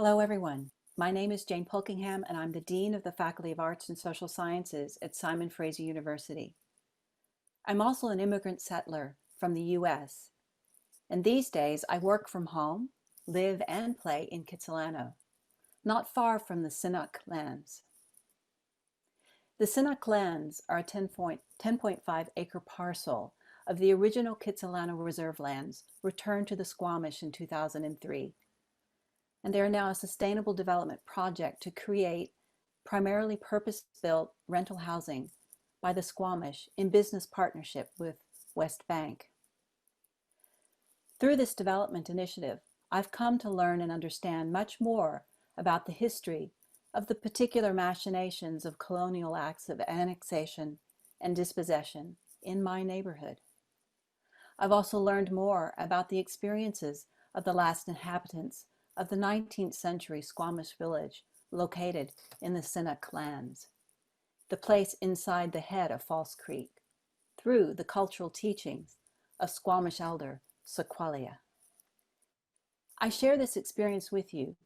Hello, everyone. My name is Jane Polkingham, and I'm the Dean of the Faculty of Arts and Social Sciences at Simon Fraser University. I'm also an immigrant settler from the U.S., and these days I work from home, live and play in Kitsilano, not far from the Sinuk lands. The Sinuk lands are a 10.5-acre parcel of the original Kitsilano reserve lands returned to the Squamish in 2003. And they are now a sustainable development project to create primarily purpose-built rental housing by the Squamish in business partnership with West Bank. Through this development initiative, I've come to learn and understand much more about the history of the particular machinations of colonial acts of annexation and dispossession in my neighborhood. I've also learned more about the experiences of the last inhabitants of the 19th century Squamish village located in the Sinuk lands, the place inside the head of False Creek, through the cultural teachings of Squamish elder Sequoia. I share this experience with you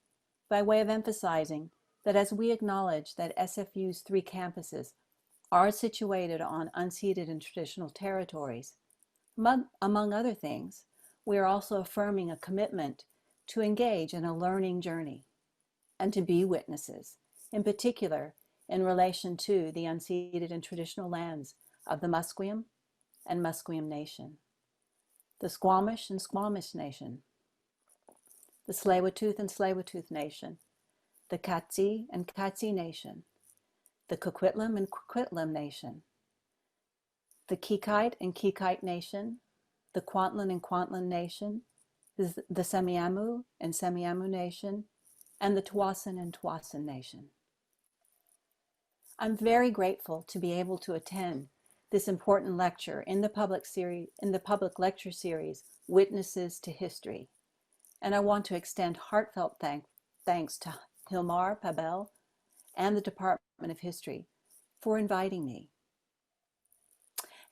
by way of emphasizing that as we acknowledge that SFU's 3 campuses are situated on unceded and traditional territories, among other things, we are also affirming a commitment to engage in a learning journey and to be witnesses, in particular in relation to the unceded and traditional lands of the Musqueam and Musqueam Nation, the Squamish and Squamish Nation, the Tsleil-Waututh and Tsleil-Waututh Nation, the Katsi and Katsi Nation, the Coquitlam and Coquitlam Nation, the Kikite and Kikite Nation, the Kwantlen and Kwantlen Nation, the Semiahmoo and Semiahmoo Nation, and the Tawasin and Tawasin Nation. I'm very grateful to be able to attend this important lecture in the public lecture series, Witnesses to History. And I want to extend heartfelt thanks to Hilmar Pabel and the Department of History for inviting me.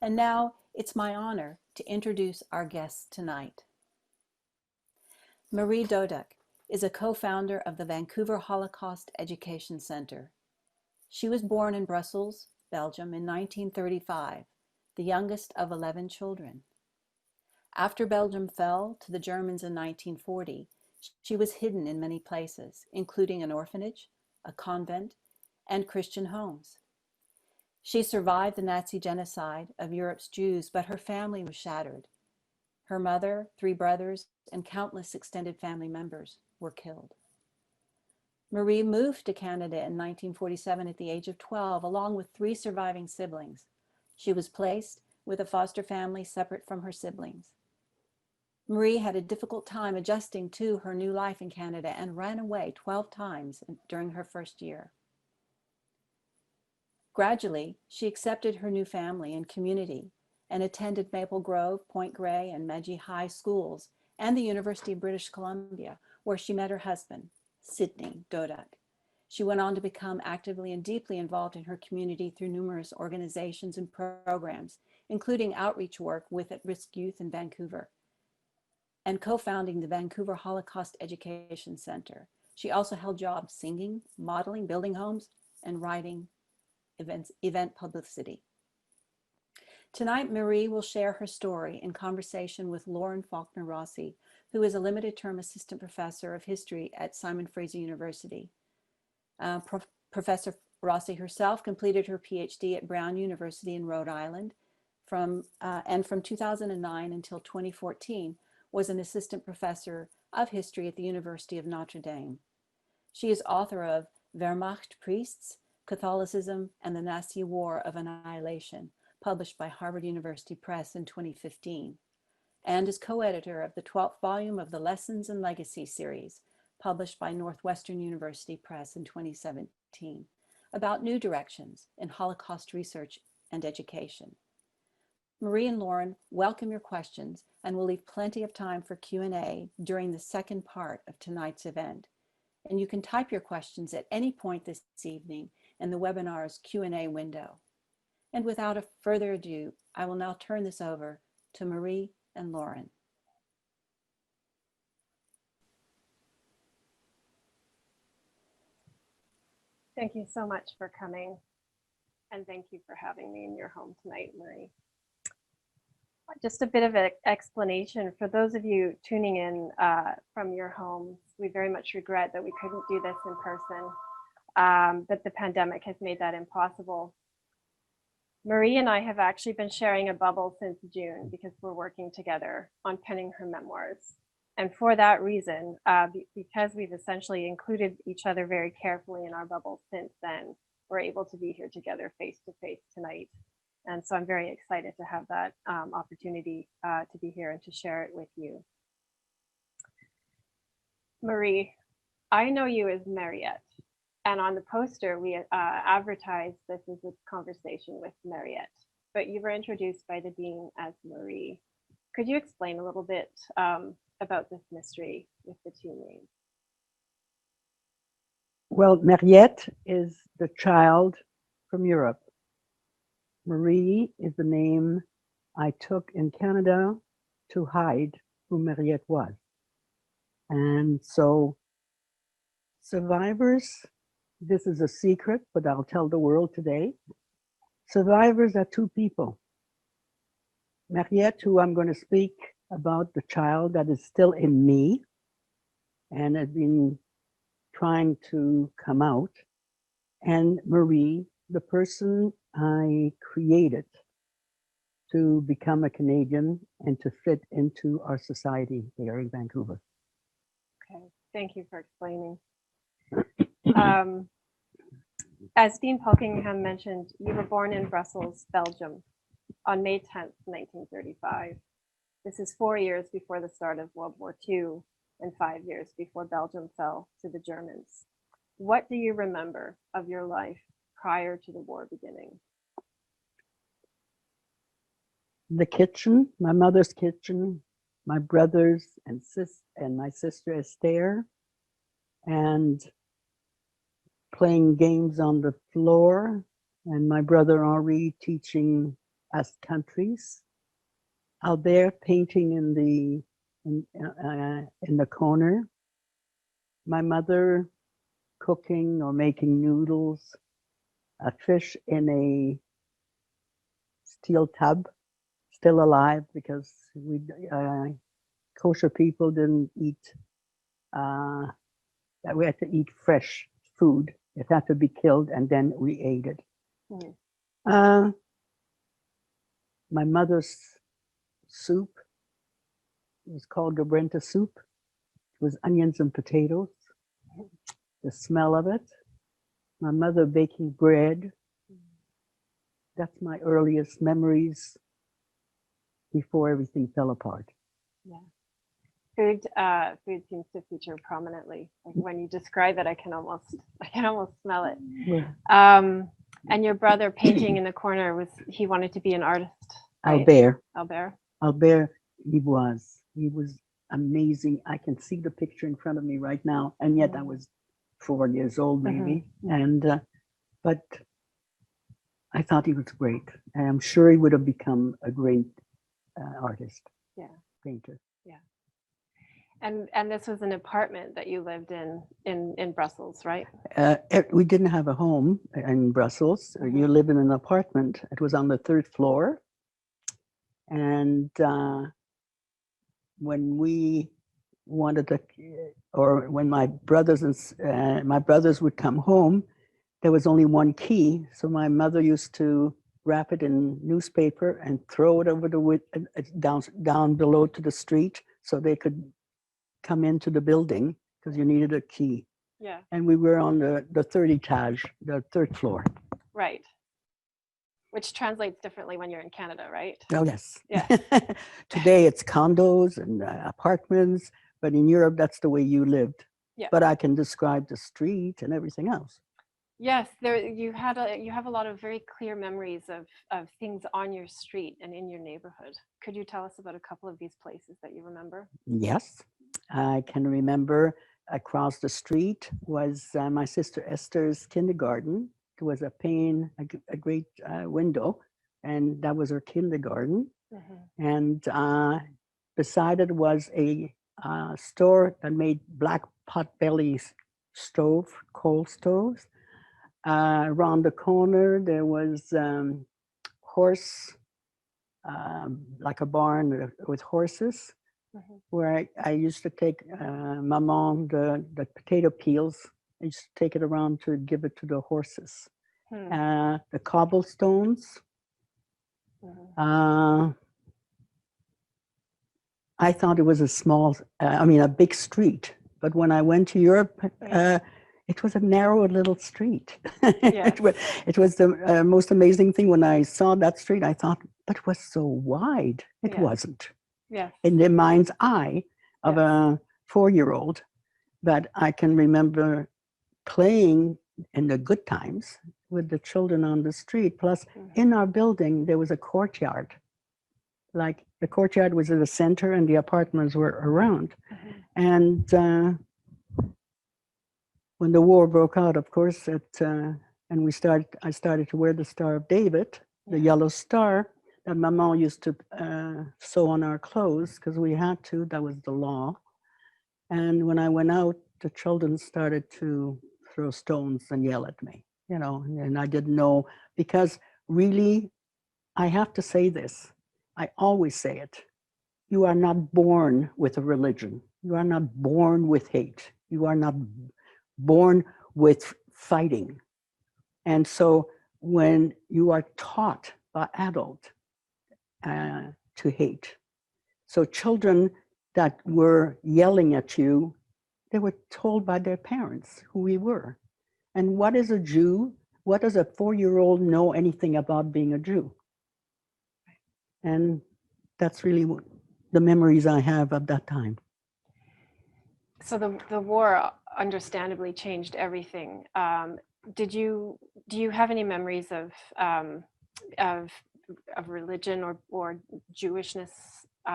And now it's my honor to introduce our guests tonight. Mariette Doduck is a co-founder of the Vancouver Holocaust Education Center. She was born in Brussels, Belgium in 1935, the youngest of 11 children. After Belgium fell to the Germans in 1940, she was hidden in many places, including an orphanage, a convent, and Christian homes. She survived the Nazi genocide of Europe's Jews, but her family was shattered. Her mother, 3 brothers, and countless extended family members were killed. Marie moved to Canada in 1947 at the age of 12, along with 3 surviving siblings. She was placed with a foster family separate from her siblings. Marie had a difficult time adjusting to her new life in Canada and ran away 12 times during her first year. Gradually, she accepted her new family and community and attended Maple Grove, Point Grey, and Magee High schools and the University of British Columbia, where she met her husband, Sidney Dodeck. She went on to become actively and deeply involved in her community through numerous organizations and programs, including outreach work with at-risk youth in Vancouver, and co-founding the Vancouver Holocaust Education Center. She also held jobs singing, modeling, building homes, and writing event publicity. Tonight, Marie will share her story in conversation with Lauren Faulkner Rossi, who is a limited-term assistant professor of history at Simon Fraser University. Professor Rossi herself completed her PhD at Brown University in Rhode Island, and from 2009 until 2014 was an assistant professor of history at the University of Notre Dame. She is author of Wehrmacht Priests, Catholicism and the Nazi War of Annihilation, published by Harvard University Press in 2015, and is co-editor of the 12th volume of the Lessons and Legacy series, published by Northwestern University Press in 2017, about new directions in Holocaust research and education. Marie and Lauren welcome your questions and will leave plenty of time for Q&A during the second part of tonight's event. And you can type your questions at any point this evening in the webinar's Q&A window. And without further ado, I will now turn this over to Marie and Lauren. Thank you so much for coming, and thank you for having me in your home tonight, Marie. Just a bit of an explanation for those of you tuning in from your homes. We very much regret that we couldn't do this in person, but the pandemic has made that impossible. Marie and I have actually been sharing a bubble since June because we're working together on penning her memoirs. And for that reason, because we've essentially included each other very carefully in our bubble since then, we're able to be here together face to face tonight. And so I'm very excited to have that opportunity to be here and to share it with you. Marie, I know you as Mariette. And on the poster, we advertised this as a conversation with Mariette, but you were introduced by the Dean as Marie. Could you explain a little bit about this mystery with the two names? Well, Mariette is the child from Europe. Marie is the name I took in Canada to hide who Mariette was. And so survivors, this is a secret, but I'll tell the world today. Survivors are two people. Mariette, who I'm going to speak about, the child that is still in me and has been trying to come out, and Marie, the person I created to become a Canadian and to fit into our society here in Vancouver. Okay, thank you for explaining. As Dean Polkingham mentioned, you were born in Brussels, Belgium, on May 10th, 1935. This is 4 years before the start of World War II and 5 years before Belgium fell to the Germans. What do you remember of your life prior to the war beginning? The kitchen, my mother's kitchen, my brothers and my sister Esther, and playing games on the floor, and my brother Henri teaching us countries. Albert painting in the corner. My mother cooking or making noodles, a fish in a steel tub, still alive because we kosher people didn't eat. We had to eat fresh food. It had to be killed, and then we ate it. Mm. My mother's soup was called Gabrenta soup. It was onions and potatoes. The smell of it. My mother baking bread. That's my earliest memories before everything fell apart. Yeah. Food seems to feature prominently. Like when you describe it, I can almost smell it. Yeah. And your brother painting in the corner, he wanted to be an artist? Right? Albert, he was amazing. I can see the picture in front of me right now, and yet I was 4 years old maybe. And but I thought he was great, and I'm sure he would have become a great artist. Yeah, painter. Yeah. And this was an apartment that you lived in Brussels, right? We didn't have a home in Brussels. You live in an apartment. It was on the 3rd floor. And when we wanted to, or when my brothers would come home, there was only one key. So my mother used to wrap it in newspaper and throw it over down below to the street so they could come into the building because you needed a key. Yeah. And we were on the 3rd etage, the 3rd floor. Right. Which translates differently when you're in Canada, right? Oh, yes. Yeah. Today it's condos and apartments, but in Europe, that's the way you lived. Yeah. But I can describe the street and everything else. Yes, you have a lot of very clear memories of things on your street and in your neighborhood. Could you tell us about a couple of these places that you remember? Yes, I can remember across the street was my sister Esther's kindergarten. It was a great window, and that was her kindergarten. Mm-hmm. And beside it was a store that made black pot bellies coal stoves. Around the corner, there was horse, like a barn with horses, where I used to take maman, the potato peels. I used to take it around to give it to the horses. The cobblestones. I thought it was a big street. But when I went to Europe, it was a narrow little street. Yes. It was the most amazing thing. When I saw that street, I thought, but it was so wide. It wasn't. Yes. In the mind's eye of a 4-year-old. But I can remember playing in the good times with the children on the street. Plus, in our building, there was a courtyard. Like the courtyard was in the center and the apartments were around. And when the war broke out, of course, and I started to wear the Star of David, the yellow star that Maman used to sew on our clothes because we had to. That was the law. And when I went out, the children started to throw stones and yell at me, and I didn't know, because really, I have to say this. I always say it. You are not born with a religion. You are not born with hate. You are not born with fighting. And so when you are taught by adults to hate, so children that were yelling at you, they were told by their parents who we were. And what is a Jew? What does a 4-year-old know anything about being a Jew? And that's really the memories I have of that time. So the war understandably changed everything. Do you have any memories of religion or Jewishness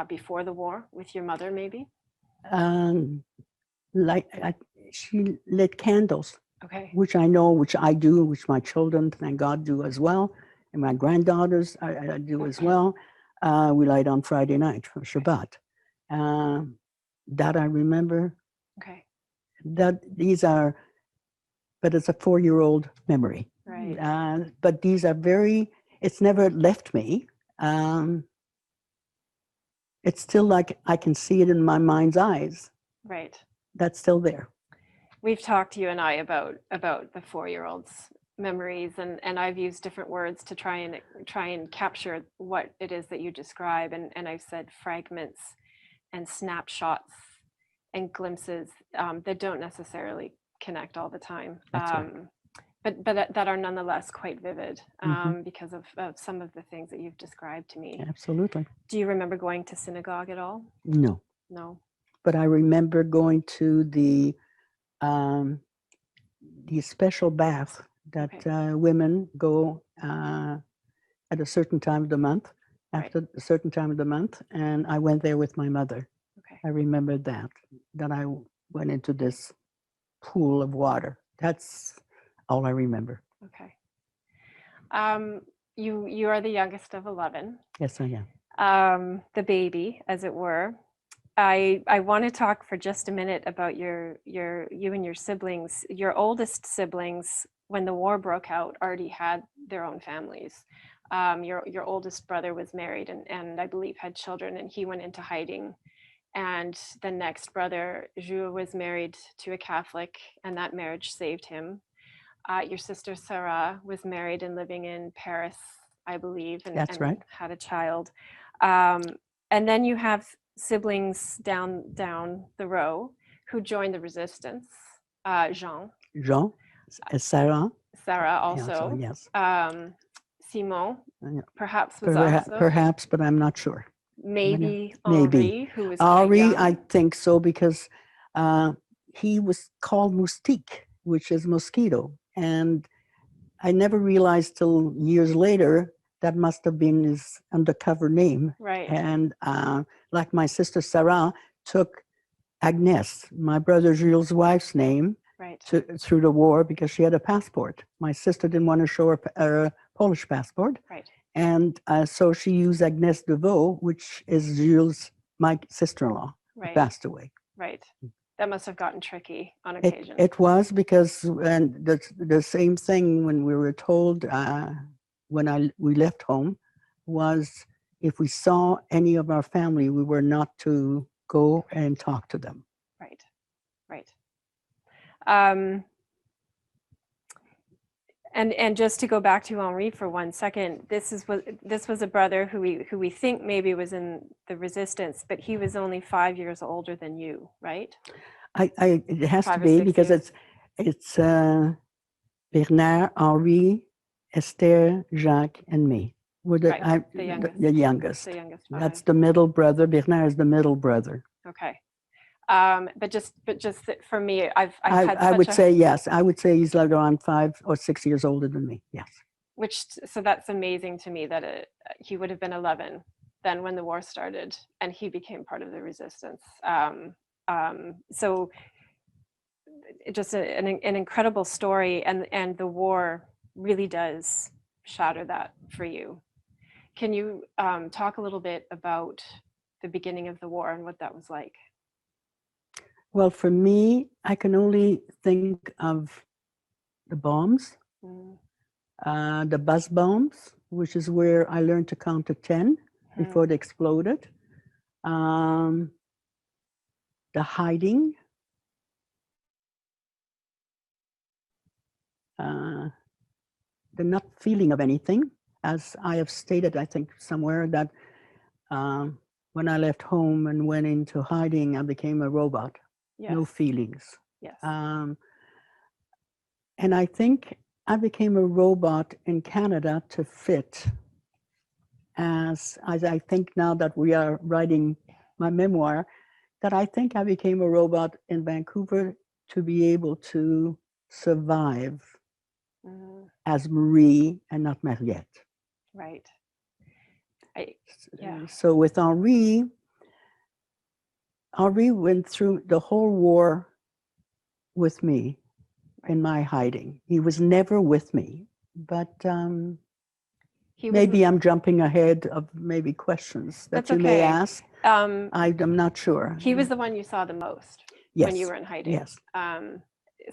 before the war with your mother, maybe? She lit candles, Okay. which I know, which I do, which my children, thank God, do as well. And my granddaughters, I do as well. We light on Friday night for Shabbat. That I remember. Okay. But it's a 4-year-old memory. Right. But these are it's never left me. It's still like I can see it in my mind's eyes. Right. That's still there. We've talked, you and I, about the 4-year-old's memories, and I've used different words to try and capture what it is that you describe, and I've said fragments and snapshots and glimpses that don't necessarily connect all the time, but that are nonetheless quite vivid because of some of the things that you've described to me. Absolutely. Do you remember going to synagogue at all? No. No. But I remember going to the special bath that women go at a certain time of the month, after a certain time of the month, and I went there with my mother. Okay. I remember that I went into this pool of water. That's all I remember. Okay. You are the youngest of 11. Yes, I am. The baby, as it were. I want to talk for just a minute about you and your siblings. Your oldest siblings, when the war broke out, already had their own families. Your oldest brother was married and I believe had children, and he went into hiding. And the next brother, Jules, was married to a Catholic, and that marriage saved him. Your sister Sarah was married and living in Paris, I believe, and had a child. And then you have siblings down the row who joined the resistance. Jean, Sarah also. Yes. Simon, perhaps perhaps, but I'm not sure. Maybe Henri, who was Henri, I think so, because he was called Moustique, which is mosquito, and I never realized till years later that must have been his undercover name. Right. And like my sister Sarah took Agnès, my brother Jules' wife's name, through the war because she had a passport. My sister didn't want to show her Polish passport. Right. And so she used Agnès Deveau, which is Jules' my sister-in-law, who passed away. Right. That must have gotten tricky on It, occasion. it was because, and the same thing when we were told when we left home was if we saw any of our family, we were not to go and talk to them. Right, right. And just to go back to Henri for 1 second, this was a brother who we think maybe was in the resistance, but he was only 5 years older than you, right? It has to 5 or be 6 because years. it's Bernard, Henri, Esther, Jacques, and me. We're Right, the youngest. the youngest. The youngest That's five. the middle brother. Bernard is the middle brother. Okay. But just that for me, I've had I such would a, say yes. I would say he's like around 5 or 6 years older than me. Yes. so that's amazing to me that he would have been 11 then when the war started and he became part of the resistance. So just an incredible story, and the war really does shatter that for you. Can you talk a little bit about the beginning of the war and what that was like? Well, for me, I can only think of the bombs, the bus bombs, which is where I learned to count to 10 before they exploded. The hiding, the not feeling of anything. As I have stated, I think somewhere that when I left home and went into hiding, I became a robot. Yes. No feelings. Yes. And I think I became a robot in Canada to fit as I think now that we are writing my memoir, that I think I became a robot in Vancouver to be able to survive as Marie and not Mariette. Right. So with Henri went through the whole war with me in my hiding. He was never with me, but maybe I'm jumping ahead of maybe questions that you may ask. I'm not sure. He was the one you saw the most when you were in hiding. Yes.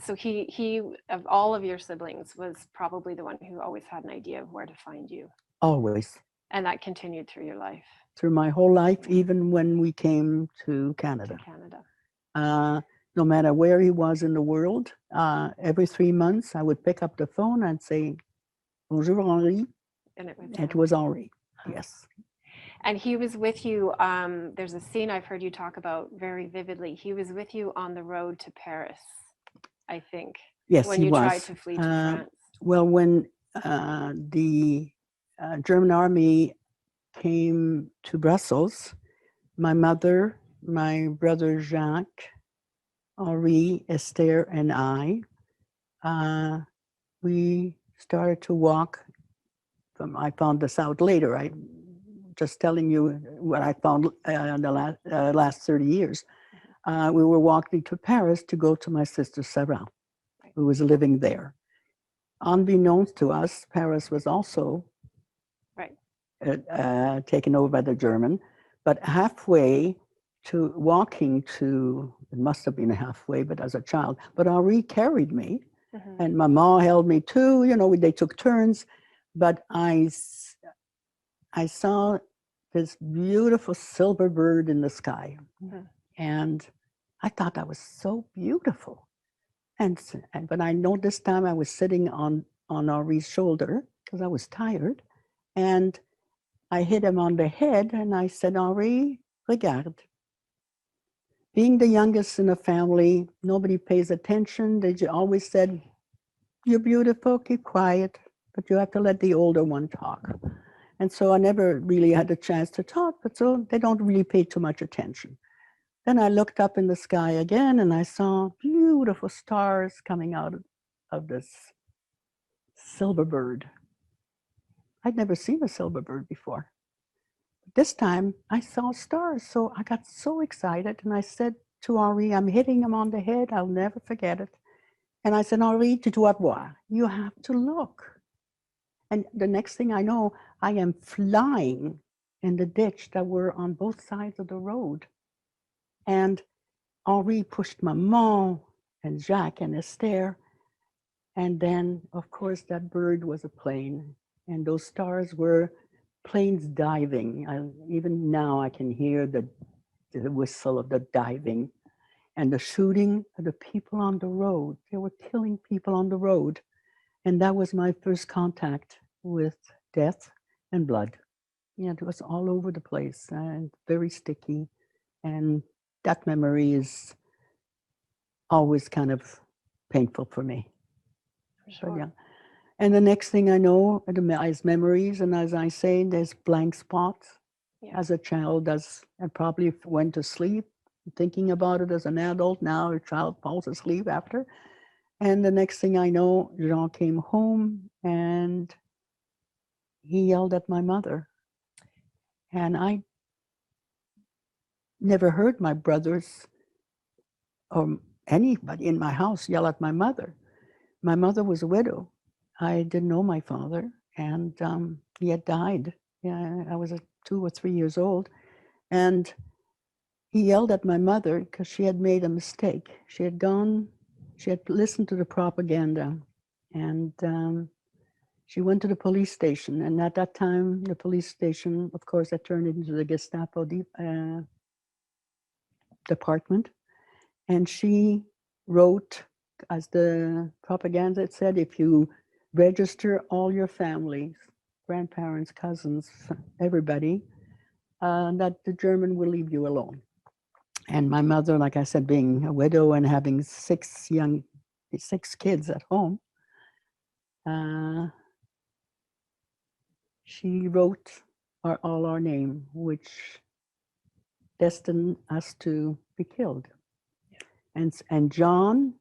So he of all of your siblings was probably the one who always had an idea of where to find you. Always. And that continued through your life. Through my whole life, even when we came to Canada. No matter where he was in the world, every 3 months I would pick up the phone and say, "Bonjour, Henri." And it was Henri. Yes. And he was with you. There's a scene I've heard you talk about very vividly. He was with you on the road to Paris, I think. Yes, when you tried to flee to France. Well, when the German army came to Brussels, my mother, my brother Jacques, Henri, Esther, and we started to walk. I found this out later. I just telling you what I found in the last 30 years. We were walking to Paris to go to my sister Sarah, who was living there. Unbeknownst to us, Paris was also taken over by the German, but halfway to walking to, it must have been halfway, but as a child, but Henri carried me, and my mom held me too, you know, they took turns, but I saw this beautiful silver bird in the sky, and I thought that was so beautiful. But I know this time I was sitting on Henri's shoulder because I was tired, and I hit him on the head and I said, "Henri, regarde." Being the youngest in the family, nobody pays attention. They always said, "You're beautiful, keep quiet, but you have to let the older one talk." And so I never really had a chance to talk, but so they don't really pay too much attention. Then I looked up in the sky again and I saw beautiful stars coming out of this silver bird. I'd never seen a silver bird before. This time I saw stars, so I got so excited and I said to Henri, I'm hitting him on the head, I'll never forget it. And I said, Henri, tu dois voir, you have to look. And the next thing I know, I am flying in the ditch that were on both sides of the road. And Henri pushed Maman and Jacques and Esther. And then, of course, that bird was a plane. And those stars were planes diving. Even now, I can hear the whistle of the diving and the shooting of the people on the road. They were killing people on the road. And that was my first contact with death and blood. Yeah, it was all over the place and very sticky. And that memory is always kind of painful for me. Sure. But yeah. And the next thing I know, as memories, and as I say, there's blank spots. Yeah. As a child, I probably went to sleep thinking about it as an adult. Now a child falls asleep after. And the next thing I know, Jean came home and he yelled at my mother. And I never heard my brothers or anybody in my house yell at my mother. My mother was a widow. I didn't know my father, and he had died. Yeah, I was 2 or 3 years old, and he yelled at my mother because she had made a mistake. She had listened to the propaganda, and she went to the police station. And at that time, the police station, of course, had turned into the Gestapo department. And she wrote, as the propaganda said, if you register all your families, grandparents, cousins, everybody, that the German will leave you alone. And my mother, like I said, being a widow and having 6 kids at home, she wrote all our name, which destined us to be killed. Yeah. And John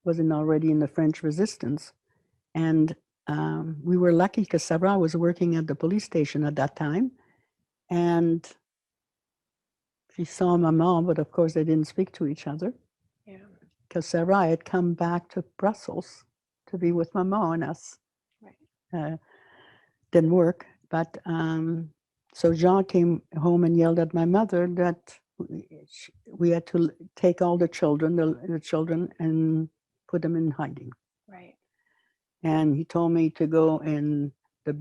wasn't already in the French resistance. And we were lucky because Sarah was working at the police station at that time. And she saw my mom, but of course they didn't speak to each other. Yeah. Because Sarah had come back to Brussels to be with my mom and us. Right. Didn't work. But so Jean came home and yelled at my mother that we had to take all the children, and put them in hiding. Right. And he told me to go in the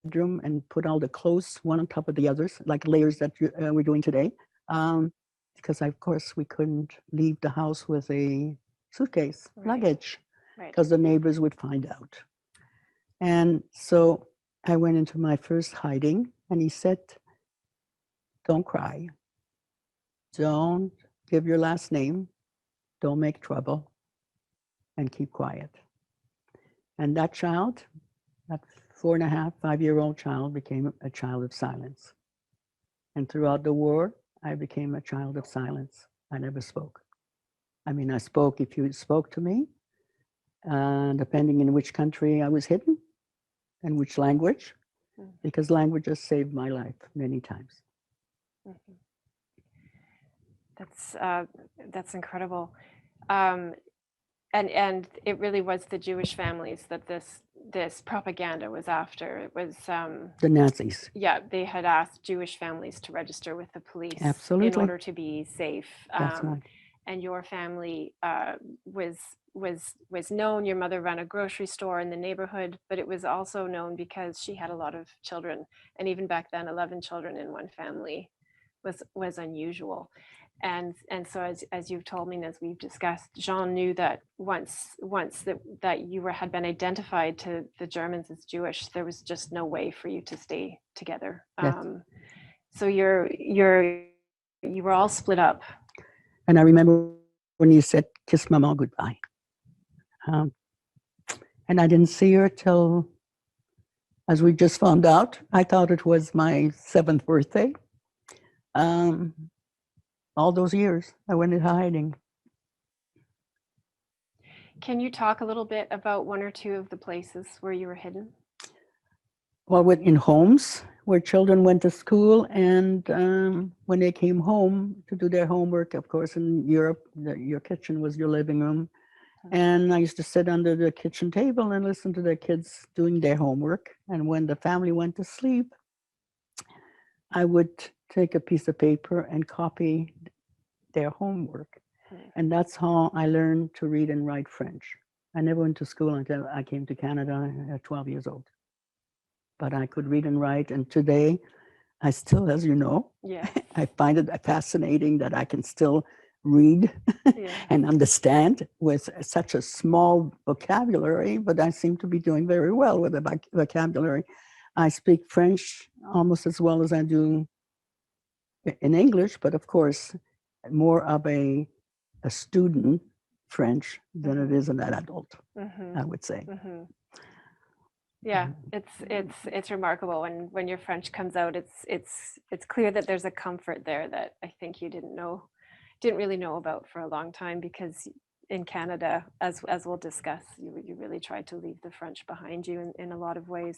bedroom and put all the clothes one on top of the others, like layers that we're doing today. Because of course we couldn't leave the house with a suitcase, right. Luggage, because the neighbors would find out. And so I went into my first hiding, and he said, don't cry. Don't give your last name. Don't make trouble. And keep quiet. And that child, that 4.5, 5-year-old child, became a child of silence. And throughout the war, I became a child of silence. I never spoke. I mean, I spoke if you spoke to me, depending in which country I was hidden and which language, because languages saved my life many times. Mm-hmm. That's incredible. And it really was the Jewish families that this propaganda was after. It was the Nazis. Yeah, they had asked Jewish families to register with the police. Absolutely. In order to be safe. That's right. And your family was known. Your mother ran a grocery store in the neighborhood, but it was also known because she had a lot of children. And even back then, 11 children in one family was unusual. And so as you've told me and as we've discussed, Jean knew that once that you had been identified to the Germans as Jewish, there was just no way for you to stay together. Yes. So you were all split up. And I remember when you said, kiss Mama goodbye. And I didn't see her till, as we just found out, I thought it was my 7th birthday. All those years I went into hiding. Can you talk a little bit about 1 or 2 of the places where you were hidden? Well, in homes where children went to school, and when they came home to do their homework, of course, in Europe, your kitchen was your living room. And I used to sit under the kitchen table and listen to the kids doing their homework. And when the family went to sleep, I would take a piece of paper and copy their homework. And that's how I learned to read and write French. I never went to school until I came to Canada at 12 years old. But I could read and write, and today I still, as you know, Yeah. I find it fascinating that I can still read Yeah. and understand with such a small vocabulary, but I seem to be doing very well with the vocabulary. I speak French almost as well as I do in English, but of course, more of a student French than it is an adult, I would say. Yeah, it's remarkable when your French comes out. It's clear that there's a comfort there that I think you didn't really know about for a long time, because in Canada, as we'll discuss, you really tried to leave the French behind you in a lot of ways.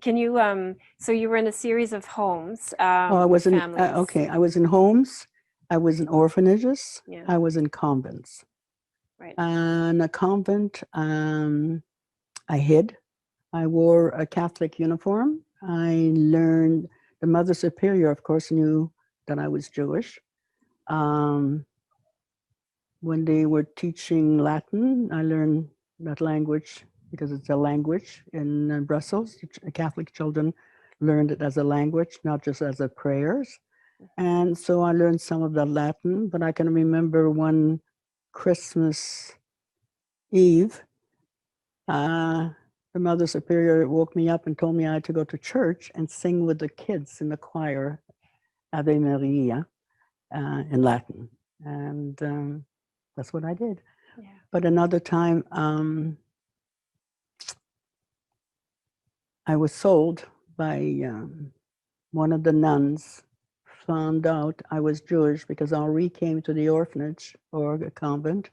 Can you so you were in a series of homes I was with in families. okay. I was in homes. I was in orphanages. Yeah. I was in convents. Right. In a convent, I hid. I wore a Catholic uniform. I learned, the Mother Superior, of course, knew that I was Jewish. When they were teaching Latin, I learned that language because it's a language in Brussels. Catholic children learned it as a language, not just as a prayers. And so I learned some of the Latin, but I can remember one Christmas Eve, the Mother Superior woke me up and told me I had to go to church and sing with the kids in the choir, Ave Maria, in Latin. And that's what I did. Yeah. But another time, I was sold by one of the nuns, found out I was Jewish because Henri came to the orphanage or the convent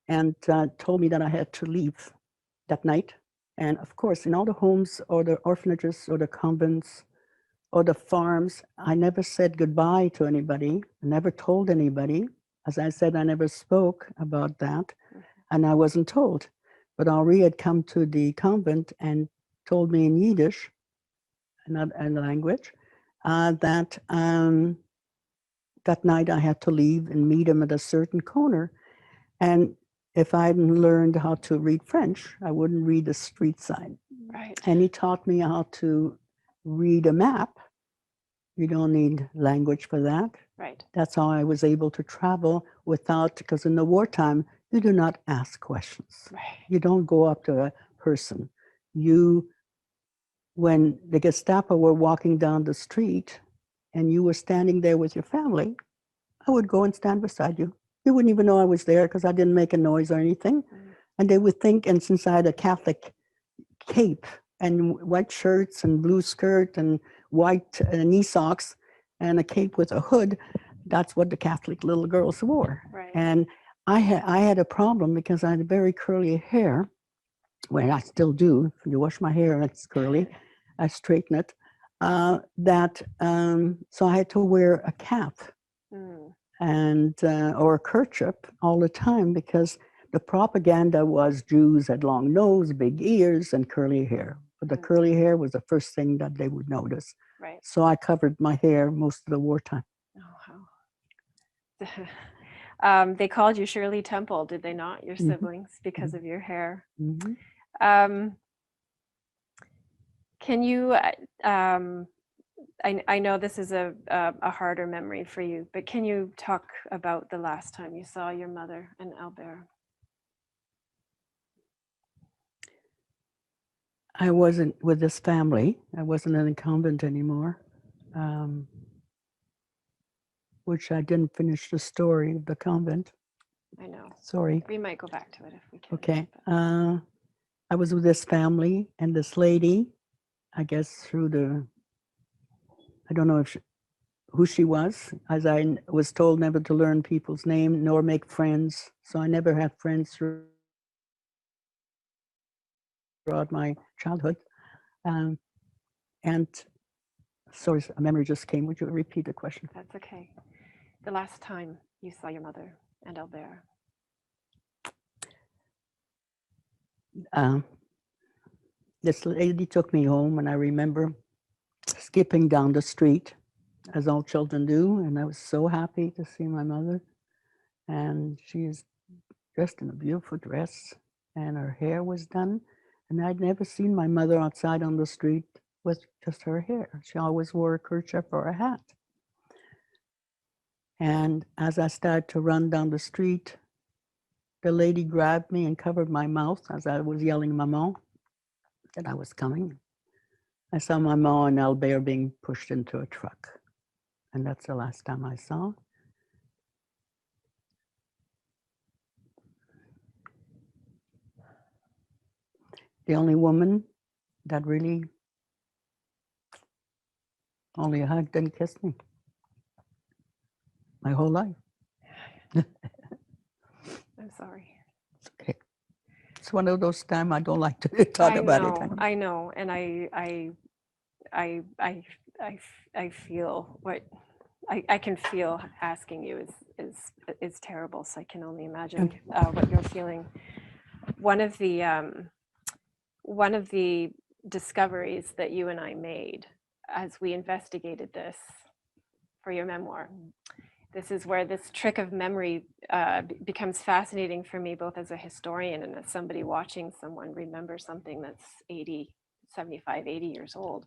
and told me that I had to leave that night. And of course, in all the homes or the orphanages or the convents or the farms, I never said goodbye to anybody. I never told anybody. As I said, I never spoke about that, and I wasn't told. But Henri had come to the convent and told me in Yiddish, another language, that that night I had to leave and meet him at a certain corner. And if I hadn't learned how to read French, I wouldn't read the street sign. Right. And he taught me how to read a map. You don't need language for that. Right. That's how I was able to travel without, because in the wartime, you do not ask questions. Right. You don't go up to a person. When the Gestapo were walking down the street and you were standing there with your family, I would go and stand beside you. You wouldn't even know I was there because I didn't make a noise or anything. And they would think, and since I had a Catholic cape and white shirts and blue skirt and white knee socks and a cape with a hood, that's what the Catholic little girls wore. Right. And I had a problem because I had very curly hair. Well, I still do. If you wash my hair, it's curly. I straighten it. So I had to wear a cap and or a kerchief all the time because the propaganda was Jews had long nose, big ears, and curly hair. But the curly hair was the first thing that they would notice. Right. So I covered my hair most of the wartime. Oh, wow. They called you Shirley Temple, did they not, your siblings, because of your hair? Can you, I know this is a harder memory for you, but can you talk about the last time you saw your mother and Albert? I wasn't with this family. I wasn't in a convent anymore, which I didn't finish the story of the convent. I know. Sorry. We might go back to it if we can. Okay. I was with this family and this lady, I guess through I don't know who she was, as I was told never to learn people's name nor make friends. So I never had friends throughout my childhood. And sorry, a memory just came. Would you repeat the question? That's okay. The last time you saw your mother and Albert. This lady took me home, and I remember skipping down the street, as all children do, and I was so happy to see my mother. And she is dressed in a beautiful dress, and her hair was done. And I'd never seen my mother outside on the street with just her hair. She always wore a kerchief or a hat. And as I started to run down the street, the lady grabbed me and covered my mouth as I was yelling "Maman," that I was coming. I saw Maman and Albert being pushed into a truck. And that's the last time I saw. The only woman that really only hugged and kissed me my whole life. I'm sorry. It's okay. It's one of those times I don't like to talk about it. I know, and I feel what I can feel asking you is terrible. So I can only imagine what you're feeling. One of the discoveries that you and I made as we investigated this for your memoir. This is where this trick of memory becomes fascinating for me, both as a historian and as somebody watching someone remember something that's 80, 75, 80 years old.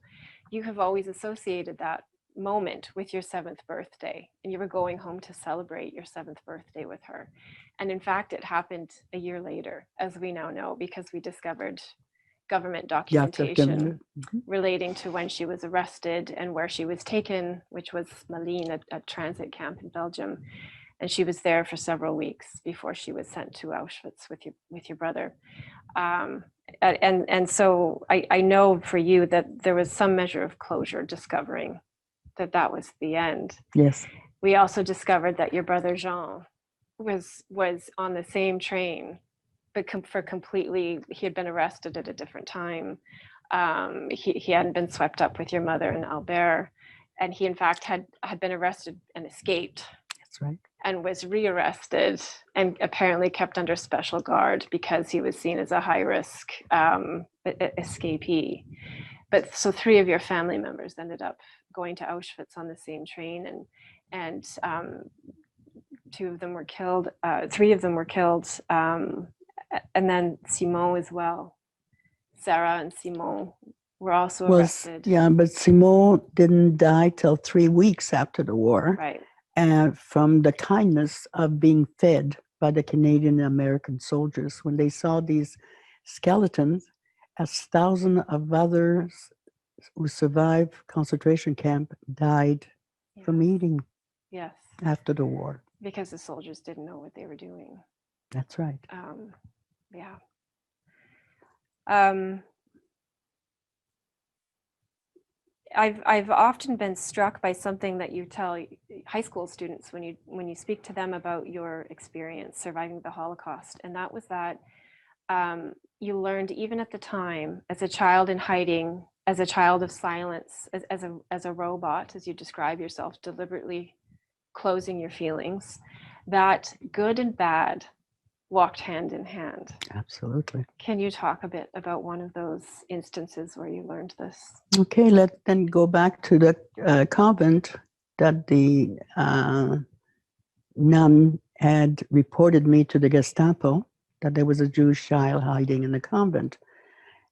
You have always associated that moment with your 7th birthday, and you were going home to celebrate your 7th birthday with her. And in fact, it happened a year later, as we now know, because we discovered government documentation relating to when she was arrested and where she was taken, which was Malines, a transit camp in Belgium. And she was there for several weeks before she was sent to Auschwitz with your brother. And so I know for you that there was some measure of closure, discovering that was the end. Yes. We also discovered that your brother Jean was on the same train, but he had been arrested at a different time. He hadn't been swept up with your mother and Albert, and he in fact had been arrested and escaped. That's right. And was rearrested and apparently kept under special guard because he was seen as a high risk escapee. But so 3 of your family members ended up going to Auschwitz on the same train, and 2 of them were killed. 3 of them were killed. And then Simon as well. Sarah and Simon were also arrested. Yeah, but Simon didn't die till 3 weeks after the war. Right. And from the kindness of being fed by the Canadian and American soldiers when they saw these skeletons, as thousands of others who survived concentration camp died from eating. Yes. After the war. Because the soldiers didn't know what they were doing. That's right. Yeah. I've often been struck by something that you tell high school students when you speak to them about your experience surviving the Holocaust, and that was that you learned even at the time, as a child in hiding, as a child of silence, as a robot, as you describe yourself, deliberately closing your feelings, that good and bad walked hand in hand. Absolutely. Can you talk a bit about one of those instances where you learned this? Okay, let's then go back to the convent that the nun had reported me to the Gestapo, that there was a Jewish child hiding in the convent.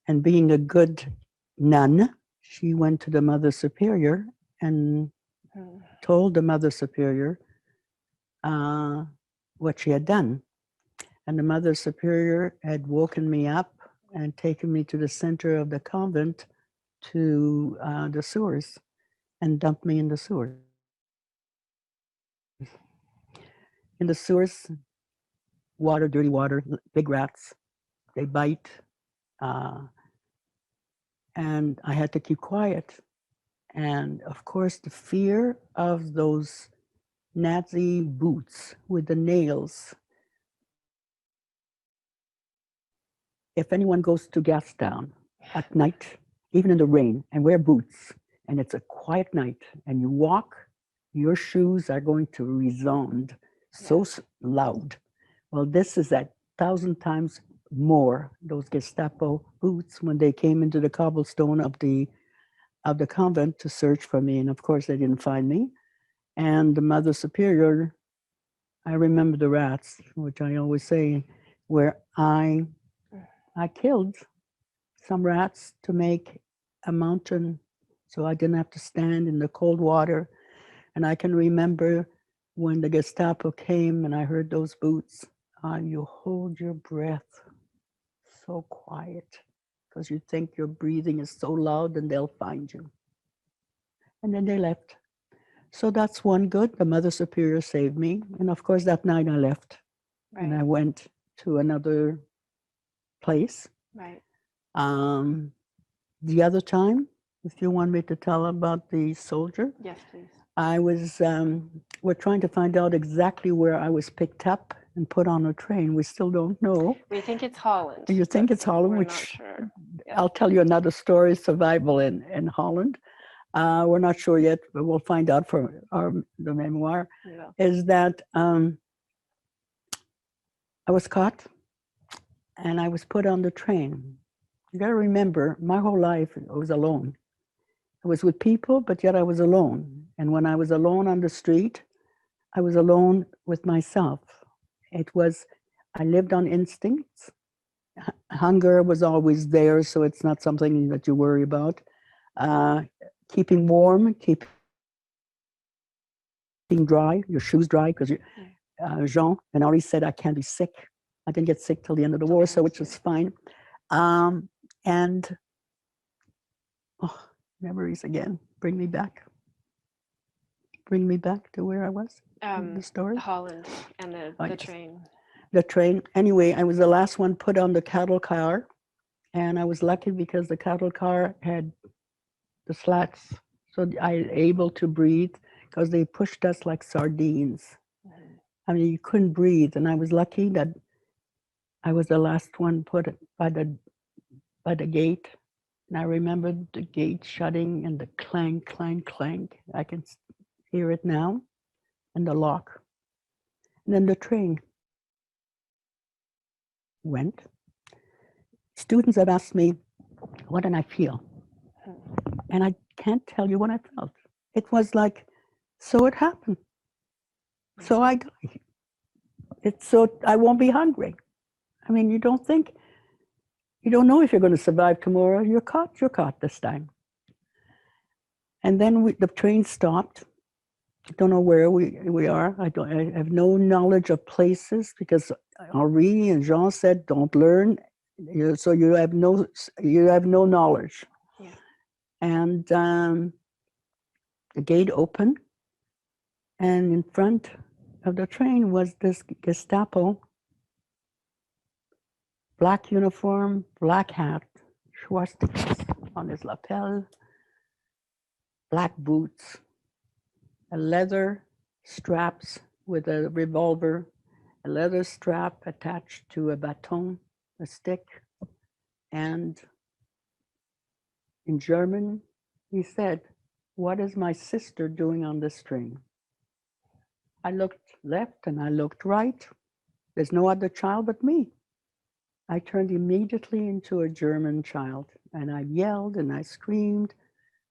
And being a good nun, she went to the Mother Superior and told the Mother Superior what she had done. And the Mother Superior had woken me up and taken me to the center of the convent to the sewers and dumped me in the sewers. In the sewers, water, dirty water, big rats, they bite. And I had to keep quiet. And of course, the fear of those Nazi boots with the nails. If anyone goes to Gastown at night, even in the rain, and wear boots, and it's a quiet night, and you walk, your shoes are going to resound so loud. Well, this is 1,000 times more, those Gestapo boots, when they came into the cobblestone of the of the convent to search for me. And of course, they didn't find me. And the Mother Superior, I remember the rats, which I always say, where I killed some rats to make a mountain so I didn't have to stand in the cold water. And I can remember when the Gestapo came and I heard those boots, you hold your breath so quiet because you think your breathing is so loud and they'll find you. And then they left. So that's one good. The Mother Superior saved me. And of course, that night I left and I went to another place. Right. The other time, if you want me to tell about the soldier, Yes, please. I was, we're trying to find out exactly where I was picked up and put on a train. We still don't know. We think it's Holland. You think but it's Holland, we're which not sure. Yeah. I'll tell you another story, survival in Holland. We're not sure yet, but we'll find out for the memoir, Yeah. is that I was caught and I was put on the train. You gotta remember, my whole life I was alone. I was with people, but yet I was alone. And when I was alone on the street, I was alone with myself. It was, I lived on instincts. Hunger was always there, so it's not something that you worry about. Keeping warm, keeping dry, your shoes dry, because Jean and Henri said I can't be sick. I didn't get sick till the end of the war, so which was fine. And memories again, bring me back. Bring me back to where I was. The story. Holland and the train. The train. Anyway, I was the last one put on the cattle car, and I was lucky because the cattle car had the slats, so I was able to breathe because they pushed us like sardines. Mm-hmm. I mean, you couldn't breathe, and I was lucky that I was the last one put by the gate. And I remember the gate shutting and the clank, clank, clank. I can hear it now, and the lock. And then the train went. Students have asked me, what did I feel? And I can't tell you what I felt. It was like, so it happened. So I die. It's so I won't be hungry. I mean, you don't know if you're going to survive tomorrow. You're caught this time. And then the train stopped. I don't know where we are. I have no knowledge of places because Henri and Jean said, don't learn. So you have no knowledge. Yeah. And the gate opened, and in front of the train was this Gestapo, black uniform, black hat, swastikas on his lapel, black boots, a leather straps with a revolver, a leather strap attached to a baton, a stick, and in German, he said, what is my sister doing on this train? I looked left and I looked right. There's no other child but me. I turned immediately into a German child, and I yelled and I screamed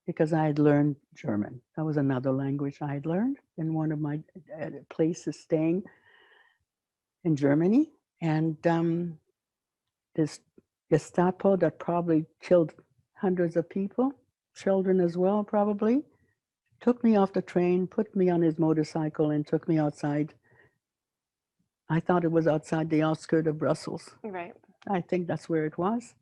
because I had learned German. That was another language I had learned in one of my places staying in Germany. And this Gestapo that probably killed hundreds of people, children as well probably, took me off the train, put me on his motorcycle and took me outside. I thought it was outside the outskirts of Brussels. Right. I think that's where it was.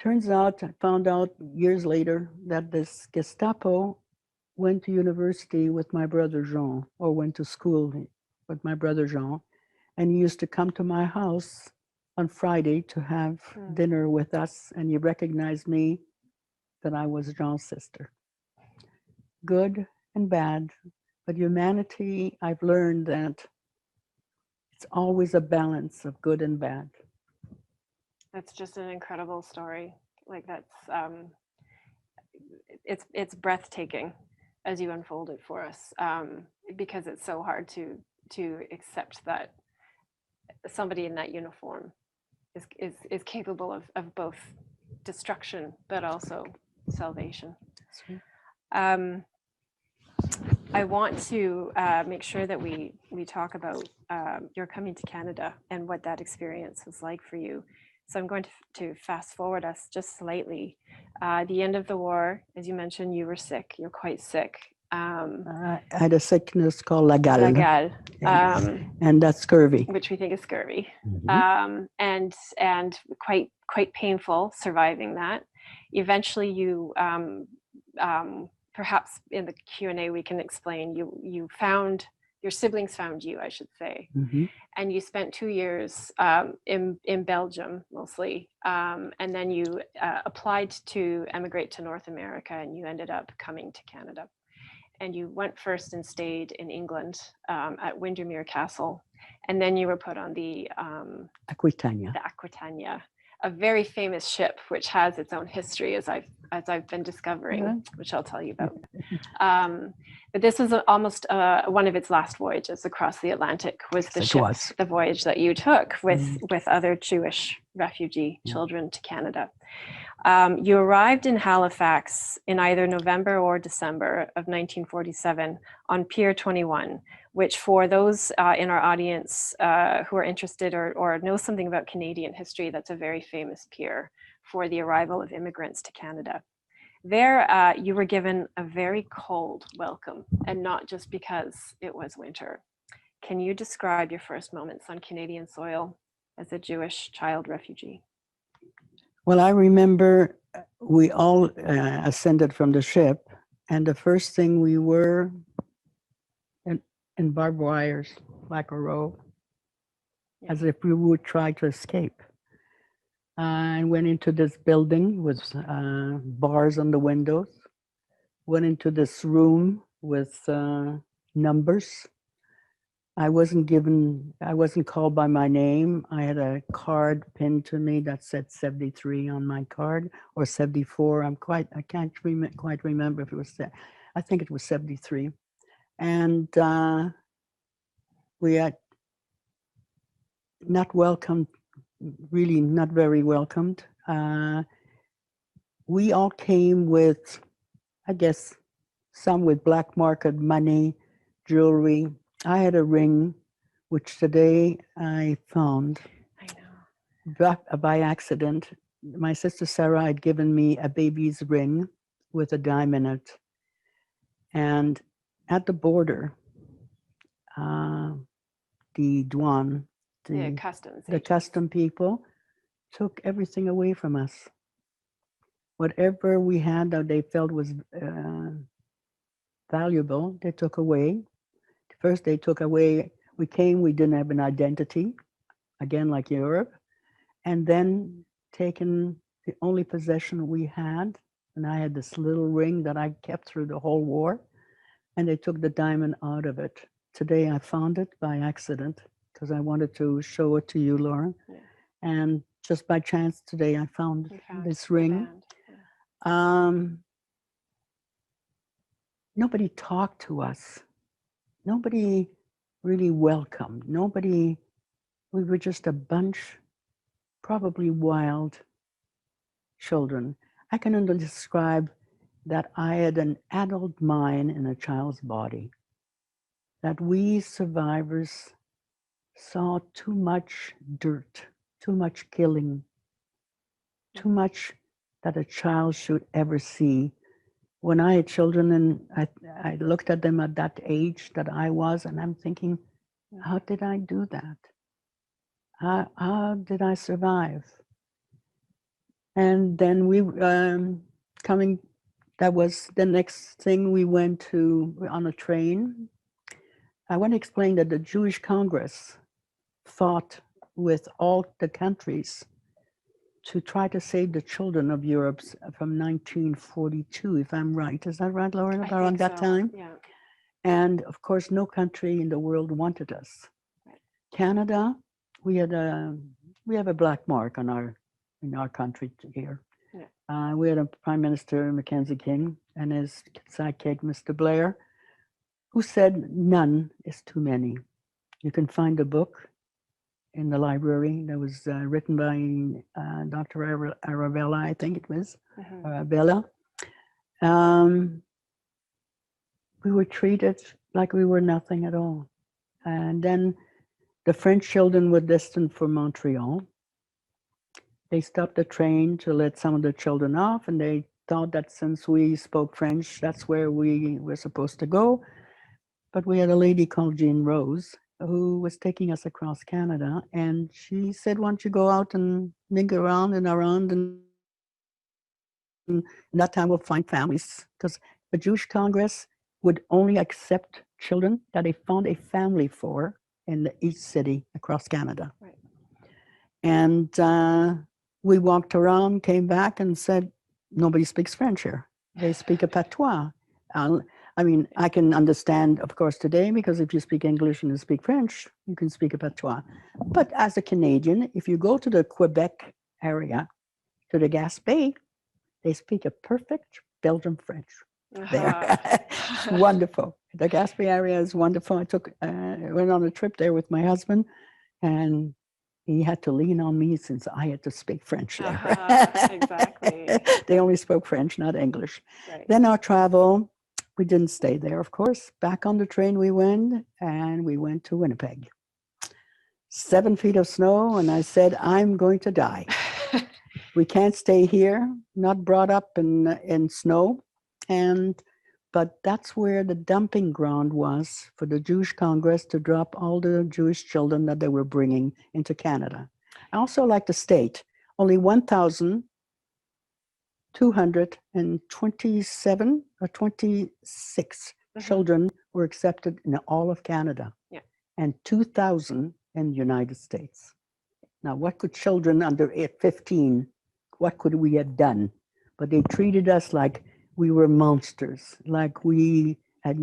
Turns out, I found out years later that this Gestapo went to university with my brother Jean, or went to school with my brother Jean, and he used to come to my house on Friday to have dinner with us, and he recognized me that I was Jean's sister. Good and bad, but humanity, I've learned that it's always a balance of good and bad. That's just an incredible story. Like that's it's breathtaking as you unfold it for us, because it's so hard to accept that somebody in that uniform is capable of both destruction but also salvation. I want to make sure that we talk about your coming to Canada and what that experience was like for you. So I'm going to fast forward us just slightly. The end of the war, as you mentioned, you were sick. You're quite sick. I had a sickness called la gale, and that's scurvy, which we think is scurvy, Mhm. And quite painful surviving that. Eventually, you perhaps in the Q&A we can explain you found your siblings found you, I should say, Mhm. and you spent 2 years in Belgium mostly, and then you applied to emigrate to North America, and you ended up coming to Canada. And you went first and stayed in England at Windermere Castle, and then you were put on the Aquitania, a very famous ship which has its own history, as I've been discovering, which I'll tell you about. But this was almost one of its last voyages across the Atlantic. The voyage that you took with other Jewish refugee children to Canada. You arrived in Halifax in either November or December of 1947 on Pier 21, which for those in our audience who are interested or know something about Canadian history, that's a very famous pier for the arrival of immigrants to Canada. There, you were given a very cold welcome, and not just because it was winter. Can you describe your first moments on Canadian soil as a Jewish child refugee? Well, I remember we all ascended from the ship, and the first thing we were in barbed wires, like a row, as if we would try to escape. I went into this building with bars on the windows, went into this room with numbers. I wasn't called by my name. I had a card pinned to me that said 73 on my card, or 74. I can't quite remember if it was that. I think it was 73. And we had not welcomed, really not very welcomed. We all came with, I guess, some with black market money, jewelry. I had a ring, which today I found by accident. My sister Sarah had given me a baby's ring with a diamond in it. And at the border, the douane, the custom people took everything away from us. Whatever we had that they felt was valuable, they took away. First, they took away, we didn't have an identity, again, like Europe, and then taken the only possession we had, and I had this little ring that I kept through the whole war, and they took the diamond out of it. Today, I found it by accident, because I wanted to show it to you, Lauren. Yeah. And just by chance today, I found this ring. Nobody talked to us. Nobody really welcomed. We were just a bunch, probably wild children. I can only describe that I had an adult mind in a child's body. That we survivors saw too much dirt, too much killing, too much that a child should ever see. When I had children and I looked at them at that age that I was, and I'm thinking, how did I do that? How did I survive? And then that was the next thing we went to on a train. I want to explain that the Jewish Congress fought with all the countries to try to save the children of Europe from 1942, if I'm right. Is that right, Lauren, around that time? Yeah. And of course, no country in the world wanted us. Right. Canada, we have a black mark in our country here. Yeah. We had a Prime Minister, Mackenzie King, and his sidekick, Mr. Blair, who said none is too many. You can find a book in the library that was written by Dr. Arabella, I think it was, Arabella. we were treated like we were nothing at all. And then the French children were destined for Montreal. They stopped the train to let some of the children off, and they thought that since we spoke French, that's where we were supposed to go. But we had a lady called Jean Rose who was taking us across Canada, and she said, "Why don't you go out and mingle around and around, and that time we'll find families." Because the Jewish Congress would only accept children that they found a family for in each city across Canada. Right. And we walked around, came back, and said, "Nobody speaks French here. They speak a patois." I mean, I can understand, of course, today, because if you speak English and you speak French, you can speak a patois. But as a Canadian, if you go to the Quebec area, to the Gaspé, they speak a perfect Belgian French there. It's wonderful. The Gaspé area is wonderful. I went on a trip there with my husband, and he had to lean on me since I had to speak French there. Exactly. They only spoke French, not English. Right. Then our travel, we didn't stay there, of course. Back on the train we went, and we went to Winnipeg. 7 feet of snow, and I said, "I'm going to die. We can't stay here, not brought up in snow." But that's where the dumping ground was for the Jewish Congress to drop all the Jewish children that they were bringing into Canada. I also like to state, only 1,227 or 26 children were accepted in all of Canada, and 2,000 in the United States. Now, what could children under 15, what could we have done? But they treated us like we were monsters, like we had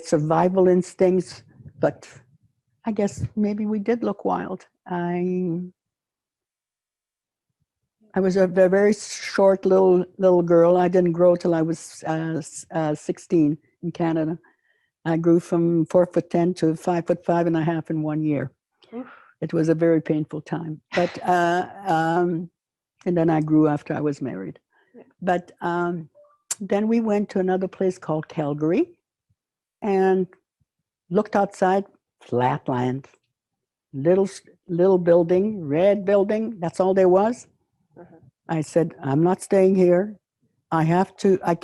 survival instincts, but I guess maybe we did look wild. I was a very short little girl. I didn't grow till I was 16 in Canada. I grew from 4'10" to 5'5.5" in 1 year. Oof. It was a very painful time, but and then I grew after I was married. Yeah. But then we went to another place called Calgary and looked outside, flat land, little building, red building. That's all there was. I said, "I'm not staying here. I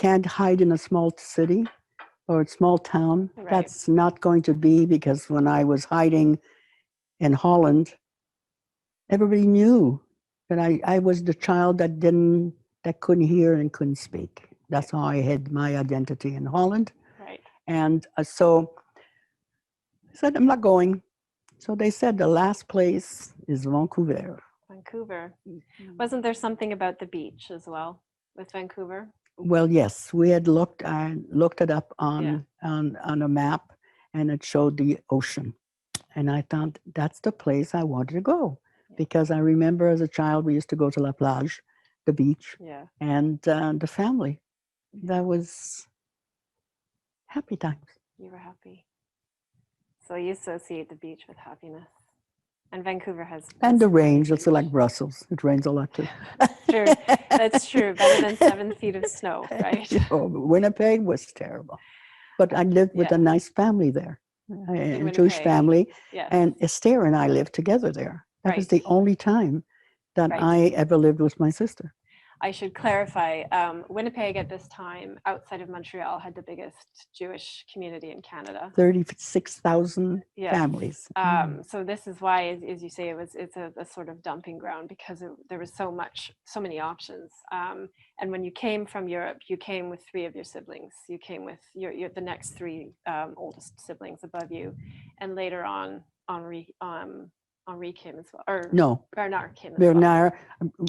can't hide in a small city or a small town." Right. That's not going to be, because when I was hiding in Holland, everybody knew that I was the child that couldn't hear and couldn't speak. That's how I hid my identity in Holland. Right. And so I said, "I'm not going." So they said the last place is Vancouver. Vancouver. Wasn't there something about the beach as well with Vancouver? Well, yes, we had looked it up on a map, and it showed the ocean. And I thought that's the place I wanted to go, because I remember as a child we used to go to La Plage, the beach, and the family. That was happy times. You were happy. So you associate the beach with happiness. And Vancouver has... And the rain, just like Brussels. It rains a lot too. True. That's true. Better than 7 feet of snow, right? Winnipeg was terrible. But I lived with a nice family there, a Jewish family. Yes. And Esther and I lived together there. That was the only time that I ever lived with my sister. I should clarify, Winnipeg at this time, outside of Montreal, had the biggest Jewish community in Canada. 36,000 families. So this is why, as you say, it's a sort of dumping ground, because there was so many options. And when you came from Europe, you came with 3 of your siblings. You came with the next 3 oldest siblings above you, and later on, Henri came as well, or no, Bernard came as Bernard,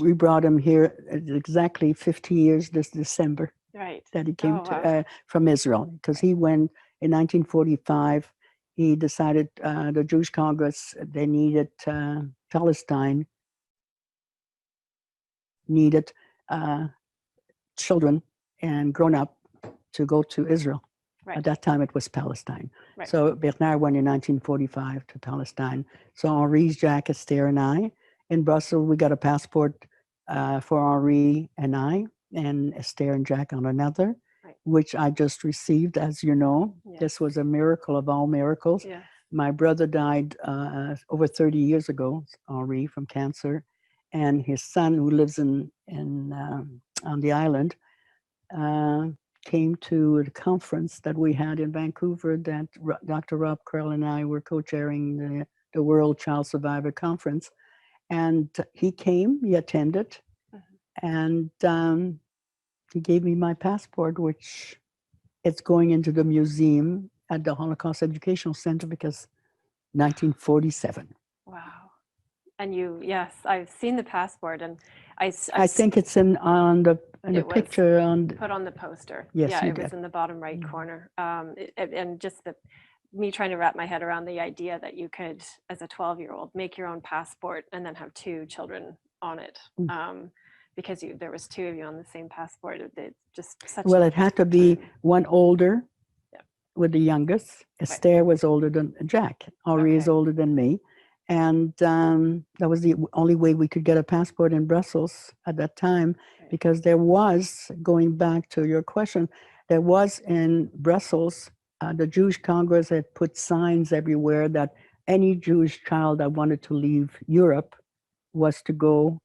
we brought him here exactly 50 years this December. Right. That he came from Israel, because he went in 1945. He decided the Jewish Congress, they needed Palestine, needed children and grown up to go to Israel. Right. At that time, it was Palestine. Right. So Bernard went in 1945 to Palestine. So Henri, Jacques, Esther, and I, in Brussels, we got a passport for Henri and I. and Esther and Jack on another, Right. which I just received, as you know. Yes. This was a miracle of all miracles. Yeah. My brother died over 30 years ago, Henri, from cancer, and his son, who lives on the island, came to a conference that we had in Vancouver that Dr. Rob Curl and I were co-chairing the World Child Survivor Conference. And he came, he attended, and he gave me my passport, which it's going into the museum at the Holocaust Educational Center because 1947. Wow. And yes, I've seen the passport, and I think it's on the picture on put on the poster. Yes, yeah, you it was did. in the bottom right corner. And just me trying to wrap my head around the idea that you could, as a 12-year-old, make your own passport and then have two children on it. Because there was two of you on the same passport. It's just such. Well, it had to be one older Yeah. with the youngest. Esther was older than Jack. Henri is older than me. And that was the only way we could get a passport in Brussels at that time, because there was, going back to your question, there was in Brussels, the Jewish Congress had put signs everywhere that any Jewish child that wanted to leave Europe was to go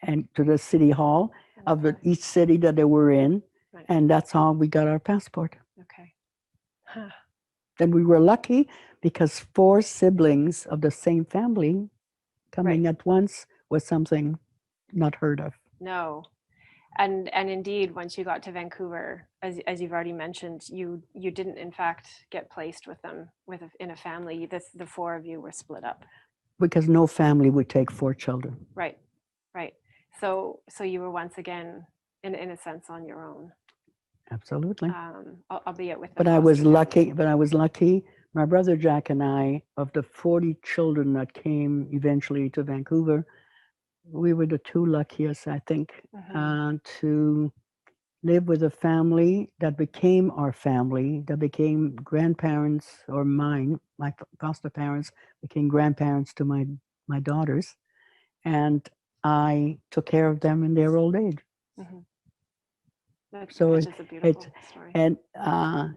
and to the city hall of each city that they were in. Right. And that's how we got our passport. Okay. Huh. And we were lucky because 4 siblings of the same family coming at once was something not heard of. No. And indeed, once you got to Vancouver, as you've already mentioned, you didn't in fact get placed with them in a family. The 4 of you were split up. Because no family would take 4 children. Right. So you were once again, in a sense, on your own. Absolutely. Albeit with. But I was lucky. My brother Jack and I, of the 40 children that came eventually to Vancouver, we were the 2 luckiest, I think, to live with a family that became our family, that became grandparents, or my foster parents became grandparents to my daughters. And I took care of them in their old age. So which is a beautiful story. And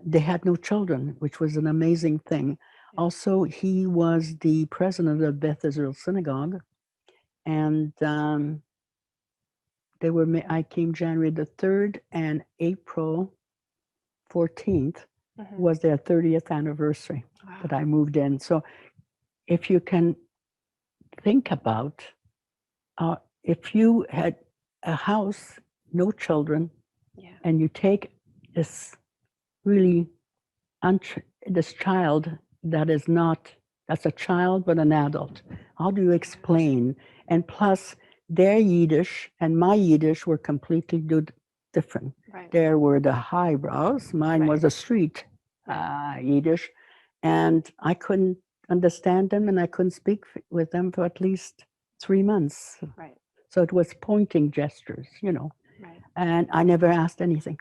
they had no children, which was an amazing thing. Yeah. Also, he was the president of Beth Israel Synagogue, and I came January the 3rd, and April 14th was their 30th anniversary that I moved in. So if you can think about, if you had a house, no children, and you take this really, this child that's a child but an adult, how do you explain? And plus, their Yiddish and my Yiddish were completely different. Right. There were the highbrows, mine was a street Yiddish, and I couldn't understand them, and I couldn't speak with them for at least 3 months. Right. So it was pointing gestures, Right. And I never asked anything.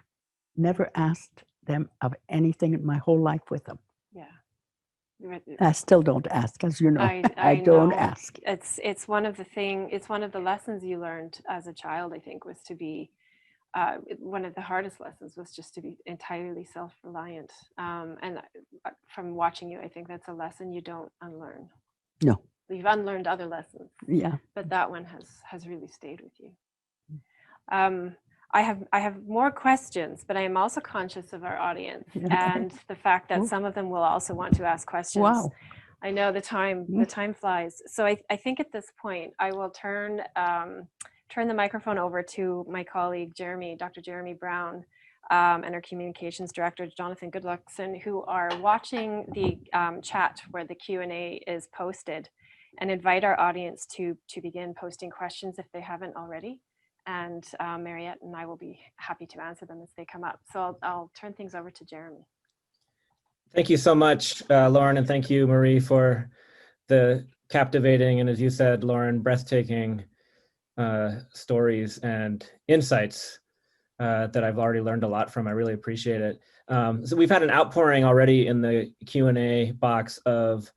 Never asked them of anything in my whole life with them. Yeah. I still don't ask, as you know. I don't ask. It's one of the lessons you learned as a child, I think, was to be, one of the hardest lessons was just to be entirely self-reliant. And from watching you, I think that's a lesson you don't unlearn. No. You've unlearned other lessons. Yeah. But that one has really stayed with you. I have more questions, but I am also conscious of our audience and the fact that some of them will also want to ask questions. Wow. I know the time flies. So I think at this point I will turn the microphone over to my colleague Dr. Jeremy Brown, and our communications director Jonathan Goodluckson, who are watching the chat where the Q&A is posted, and invite our audience to begin posting questions if they haven't already. And Mariette and I will be happy to answer them as they come up. So I'll turn things over to Jeremy. Thank you so much, Lauren, and thank you, Marie, for the captivating and, as you said, Lauren, breathtaking stories and insights that I've already learned a lot from. I really appreciate it. So we've had an outpouring already in the Q&A box of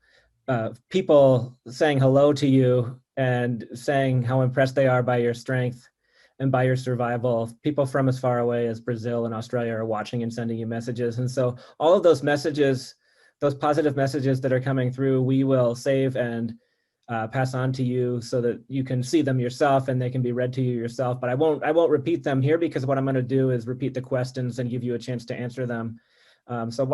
people saying hello to you and saying how impressed they are by your strength. and by your survival. People from as far away as Brazil and Australia are watching and sending you messages. And so all of those messages, those positive messages that are coming through, we will save and pass on to you so that you can see them yourself and they can be read to you yourself. But I won't repeat them here, because what I'm going to do is repeat the questions and give you a chance to answer them. So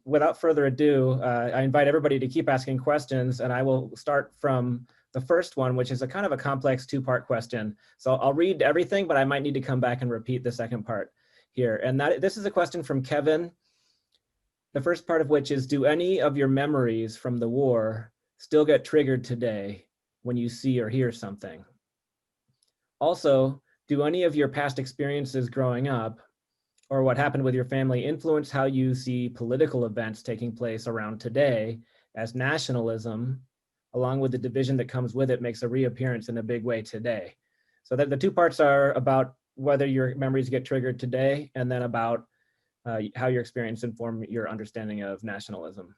without further ado, I invite everybody to keep asking questions, and I will start from the first one, which is a kind of a complex two-part question. So I'll read everything, but I might need to come back and repeat the second part here. And this is a question from Kevin. The first part of which is, do any of your memories from the war still get triggered today when you see or hear something? Also, do any of your past experiences growing up or what happened with your family influence how you see political events taking place around today, as nationalism, along with the division that comes with it, makes a reappearance in a big way today? So that the two parts are about whether your memories get triggered today, and then about how your experience inform your understanding of nationalism.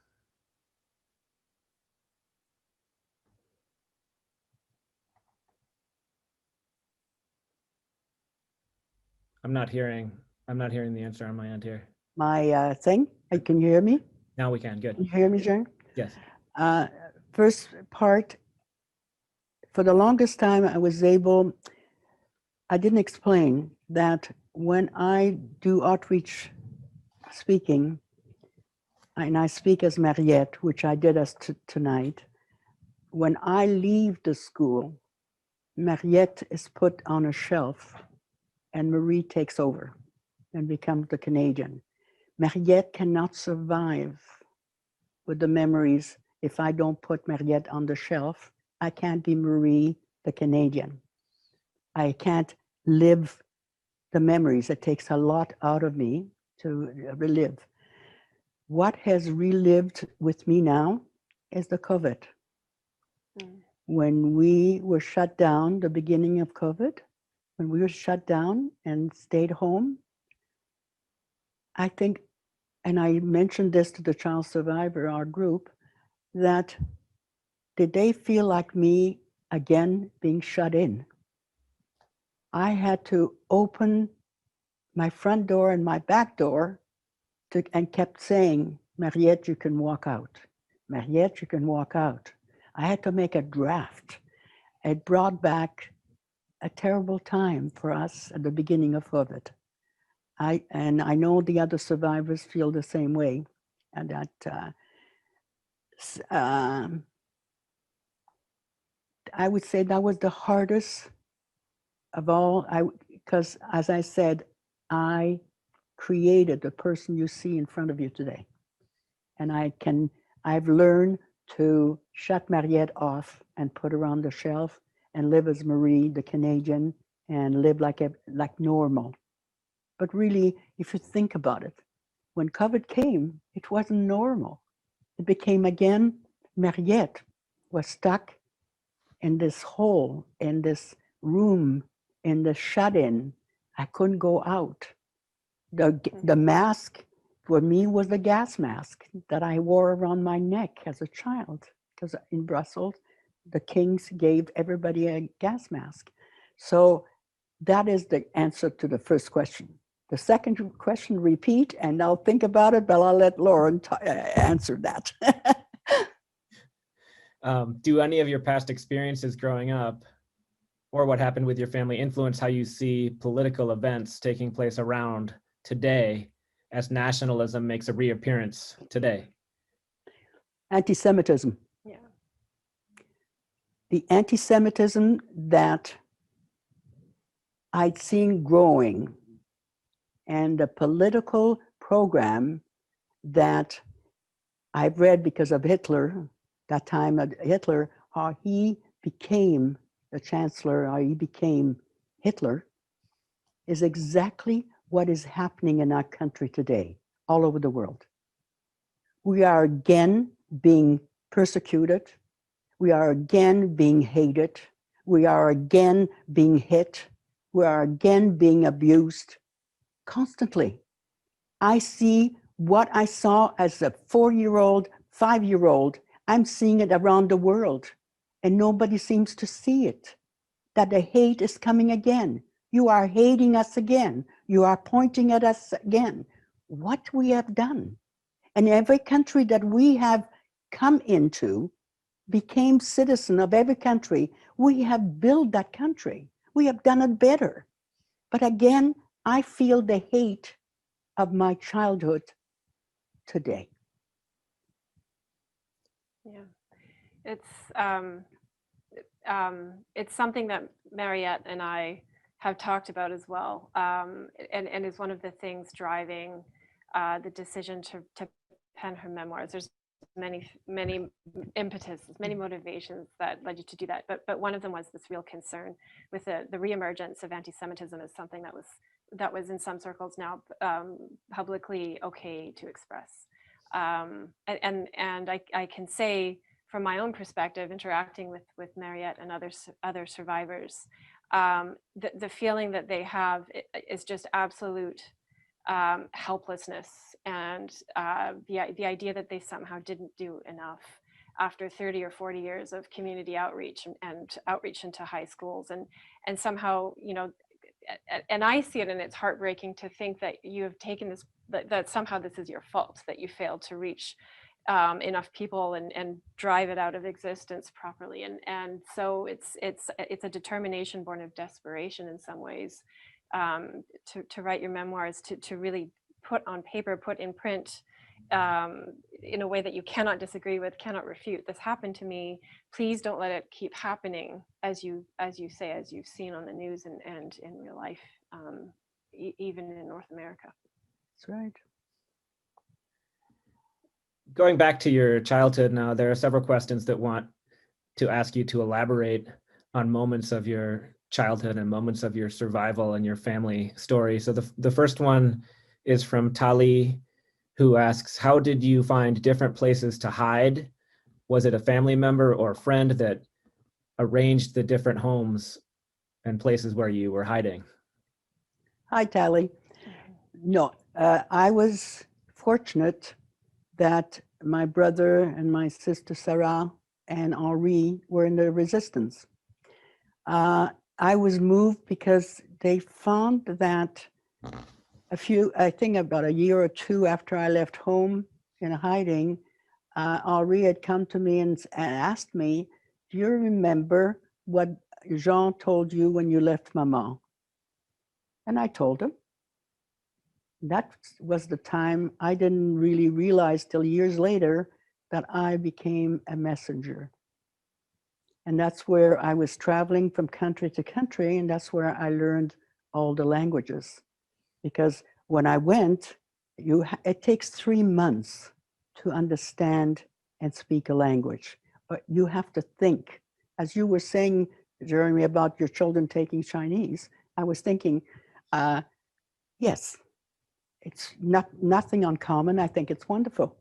I'm not hearing the answer on my end here. My thing, can you hear me? Now we can, good. Can you hear me, Jen? Yes. First part, for the longest time, I didn't explain that when I do outreach speaking, and I speak as Mariette, which I did as tonight, when I leave the school, Mariette is put on a shelf and Marie takes over and becomes the Canadian. Mariette cannot survive with the memories. If I don't put Mariette on the shelf, I can't be Marie, the Canadian. I can't live the memories. It takes a lot out of me to relive. What has relived with me now is the COVID. When we were shut down, the beginning of COVID, when we were shut down and stayed home, I think, and I mentioned this to the child survivor, our group, that did they feel like me again being shut in? I had to open my front door and my back door and kept saying, Mariette, you can walk out. Mariette, you can walk out. I had to make a draft. It brought back a terrible time for us at the beginning of COVID. And I know the other survivors feel the same way, and that I would say that was the hardest of all, because as I said, I created the person you see in front of you today. And I've learned to shut Mariette off and put her on the shelf and live as Marie, the Canadian, and live like normal. But really, if you think about it, when COVID came, it wasn't normal. It became again, Mariette was stuck in this hole, in this room, in the shut-in. I couldn't go out. The mask for me was the gas mask that I wore around my neck as a child, because in Brussels, the kings gave everybody a gas mask. So that is the answer to the first question. The second question, repeat, and I'll think about it, but I'll let Lauren answer that. Do any of your past experiences growing up or what happened with your family influence how you see political events taking place around today as nationalism makes a reappearance today? Antisemitism. Yeah. The antisemitism that I'd seen growing, and the political program that I've read because of Hitler, that time of Hitler, how he became the chancellor, how he became Hitler, is exactly what is happening in our country today, all over the world. We are again being persecuted. We are again being hated. We are again being hit. We are again being abused constantly. I see what I saw as a 4-year-old, 5-year-old. I'm seeing it around the world, and nobody seems to see it, that the hate is coming again. You are hating us again. You are pointing at us again. What we have done. And every country that we have come into became citizen of every country. We have built that country. We have done it better. But again, I feel the hate of my childhood today. Yeah, it's something that Mariette and I have talked about as well, and is one of the things driving the decision to pen her memoirs. There's many impetuses, many motivations that led you to do that, but one of them was this real concern with the reemergence of anti-Semitism as something that was in some circles now publicly okay to express. And I can say from my own perspective, interacting with Mariette and other survivors, the feeling that they have is just absolute helplessness, and the idea that they somehow didn't do enough after 30 or 40 years of community outreach and outreach into high schools, and somehow, you know, and I see it, and it's heartbreaking to think that you have taken this, that somehow this is your fault, that you failed to reach enough people and drive it out of existence properly. And so it's a determination born of desperation in some ways, to write your memoirs, to really put on paper, put in print, in a way that you cannot disagree with, cannot refute. This happened to me. Please don't let it keep happening, as you say, as you've seen on the news and in real life, even in North America. That's right. Going back to your childhood now, there are several questions that want to ask you to elaborate on moments of your childhood and moments of your survival and your family story. So the first one is from Tali, who asks, how did you find different places to hide? Was it a family member or friend that arranged the different homes and places where you were hiding? Hi, Tally. No, I was fortunate that my brother and my sister Sarah and Henri were in the resistance. I was moved because they found that I think about a year or two after I left home in hiding, Henri had come to me and asked me, do you remember what Jean told you when you left Maman? And I told him. That was the time I didn't really realize till years later that I became a messenger. And that's where I was traveling from country to country, and that's where I learned all the languages. Because when I went, it takes 3 months to understand and speak a language. But you have to think. As you were saying, Jeremy, about your children taking Chinese, I was thinking, yes, it's nothing uncommon. I think it's wonderful.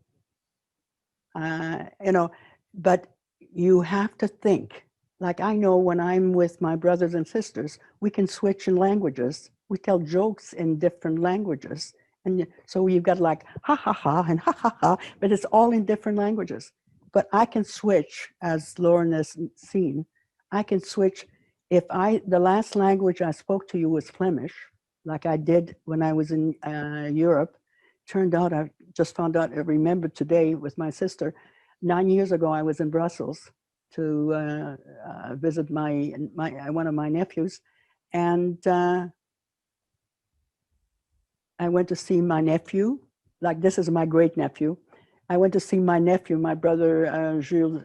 You know, but you have to think. Like I know when I'm with my brothers and sisters, we can switch in languages. We tell jokes in different languages. And so you've got like ha ha ha and ha ha ha, but it's all in different languages. But I can switch, as Lauren has seen, I can switch. If the last language I spoke to you was Flemish, like I did when I was in Europe, turned out, I just found out, I remembered today with my sister, 9 years ago, I was in Brussels to visit one of my nephews. And I went to see my nephew, like this is my great nephew. I went to see my nephew, my brother Jules'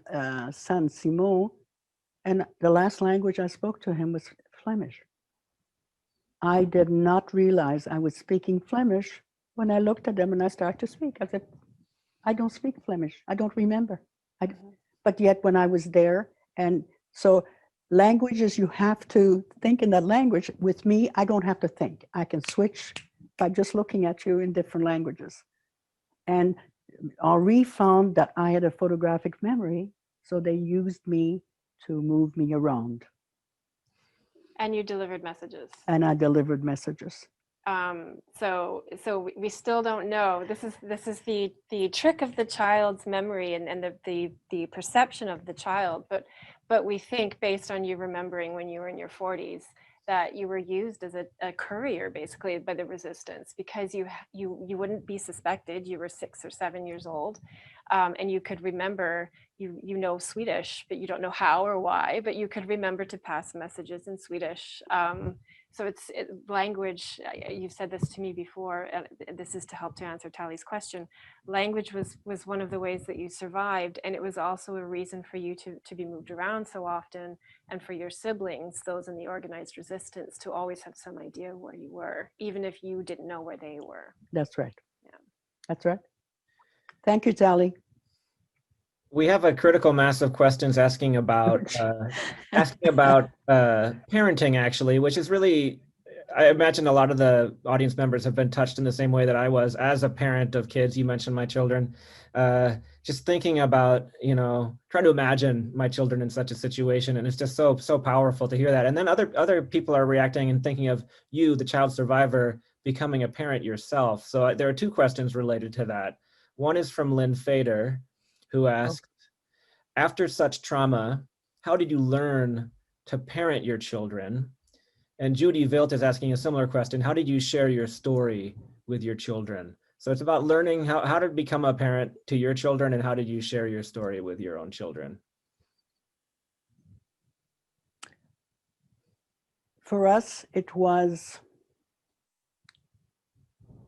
son, Simon, and the last language I spoke to him was Flemish. I did not realize I was speaking Flemish when I looked at them and I started to speak. I said, I don't speak Flemish. I don't remember. But yet when I was there, and so languages, you have to think in that language. With me, I don't have to think. I can switch by just looking at you in different languages. And Henri found that I had a photographic memory, so they used me to move me around. And you delivered messages. And I delivered messages. So we still don't know. This is the trick of the child's memory and the perception of the child. But we think, based on you remembering when you were in your 40s, that you were used as a courier basically by the resistance, because you wouldn't be suspected. You were 6 or 7 years old, and you could remember, you know Swedish, but you don't know how or why, but you could remember to pass messages in Swedish. So language, you've said this to me before, and this is to help to answer Tally's question. Language was one of the ways that you survived, and it was also a reason for you to be moved around so often, and for your siblings, those in the organized resistance, to always have some idea where you were, even if you didn't know where they were. That's right. Yeah. That's right. Thank you, Tally. We have a critical mass of questions asking about parenting, actually, which is really, I imagine a lot of the audience members have been touched in the same way that I was as a parent of kids. You mentioned my children. Just thinking about, trying to imagine my children in such a situation, and it's just so powerful to hear that. And then other people are reacting and thinking of you, the child survivor, becoming a parent yourself. So there are two questions related to that. One is from Lynn Fader, who asked, after such trauma, how did you learn to parent your children? And Judy Vilt is asking a similar question. How did you share your story with your children? So it's about learning how to become a parent to your children, and how did you share your story with your own children? For us, it was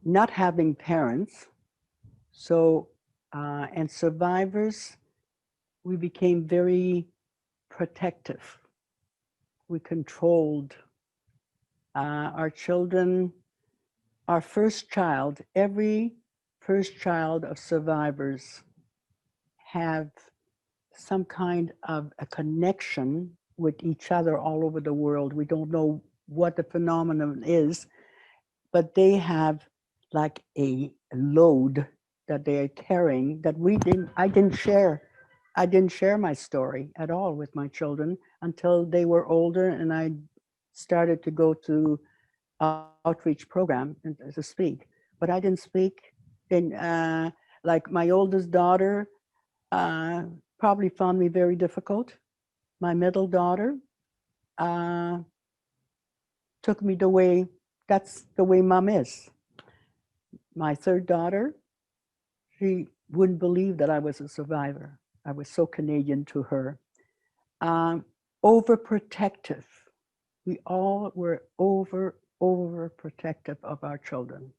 not having parents. So, and survivors, we became very protective. We controlled our children. Our first child, every first child of survivors have some kind of a connection with each other all over the world. We don't know what the phenomenon is, but they have like a load that they are carrying that I didn't share. I didn't share my story at all with my children until they were older, and I started to go to outreach program and to speak. But I didn't speak. Then, like my oldest daughter probably found me very difficult. My middle daughter took me the way, that's the way mom is. My third daughter, she wouldn't believe that I was a survivor. I was so Canadian to her. Overprotective. We all were overprotective of our children.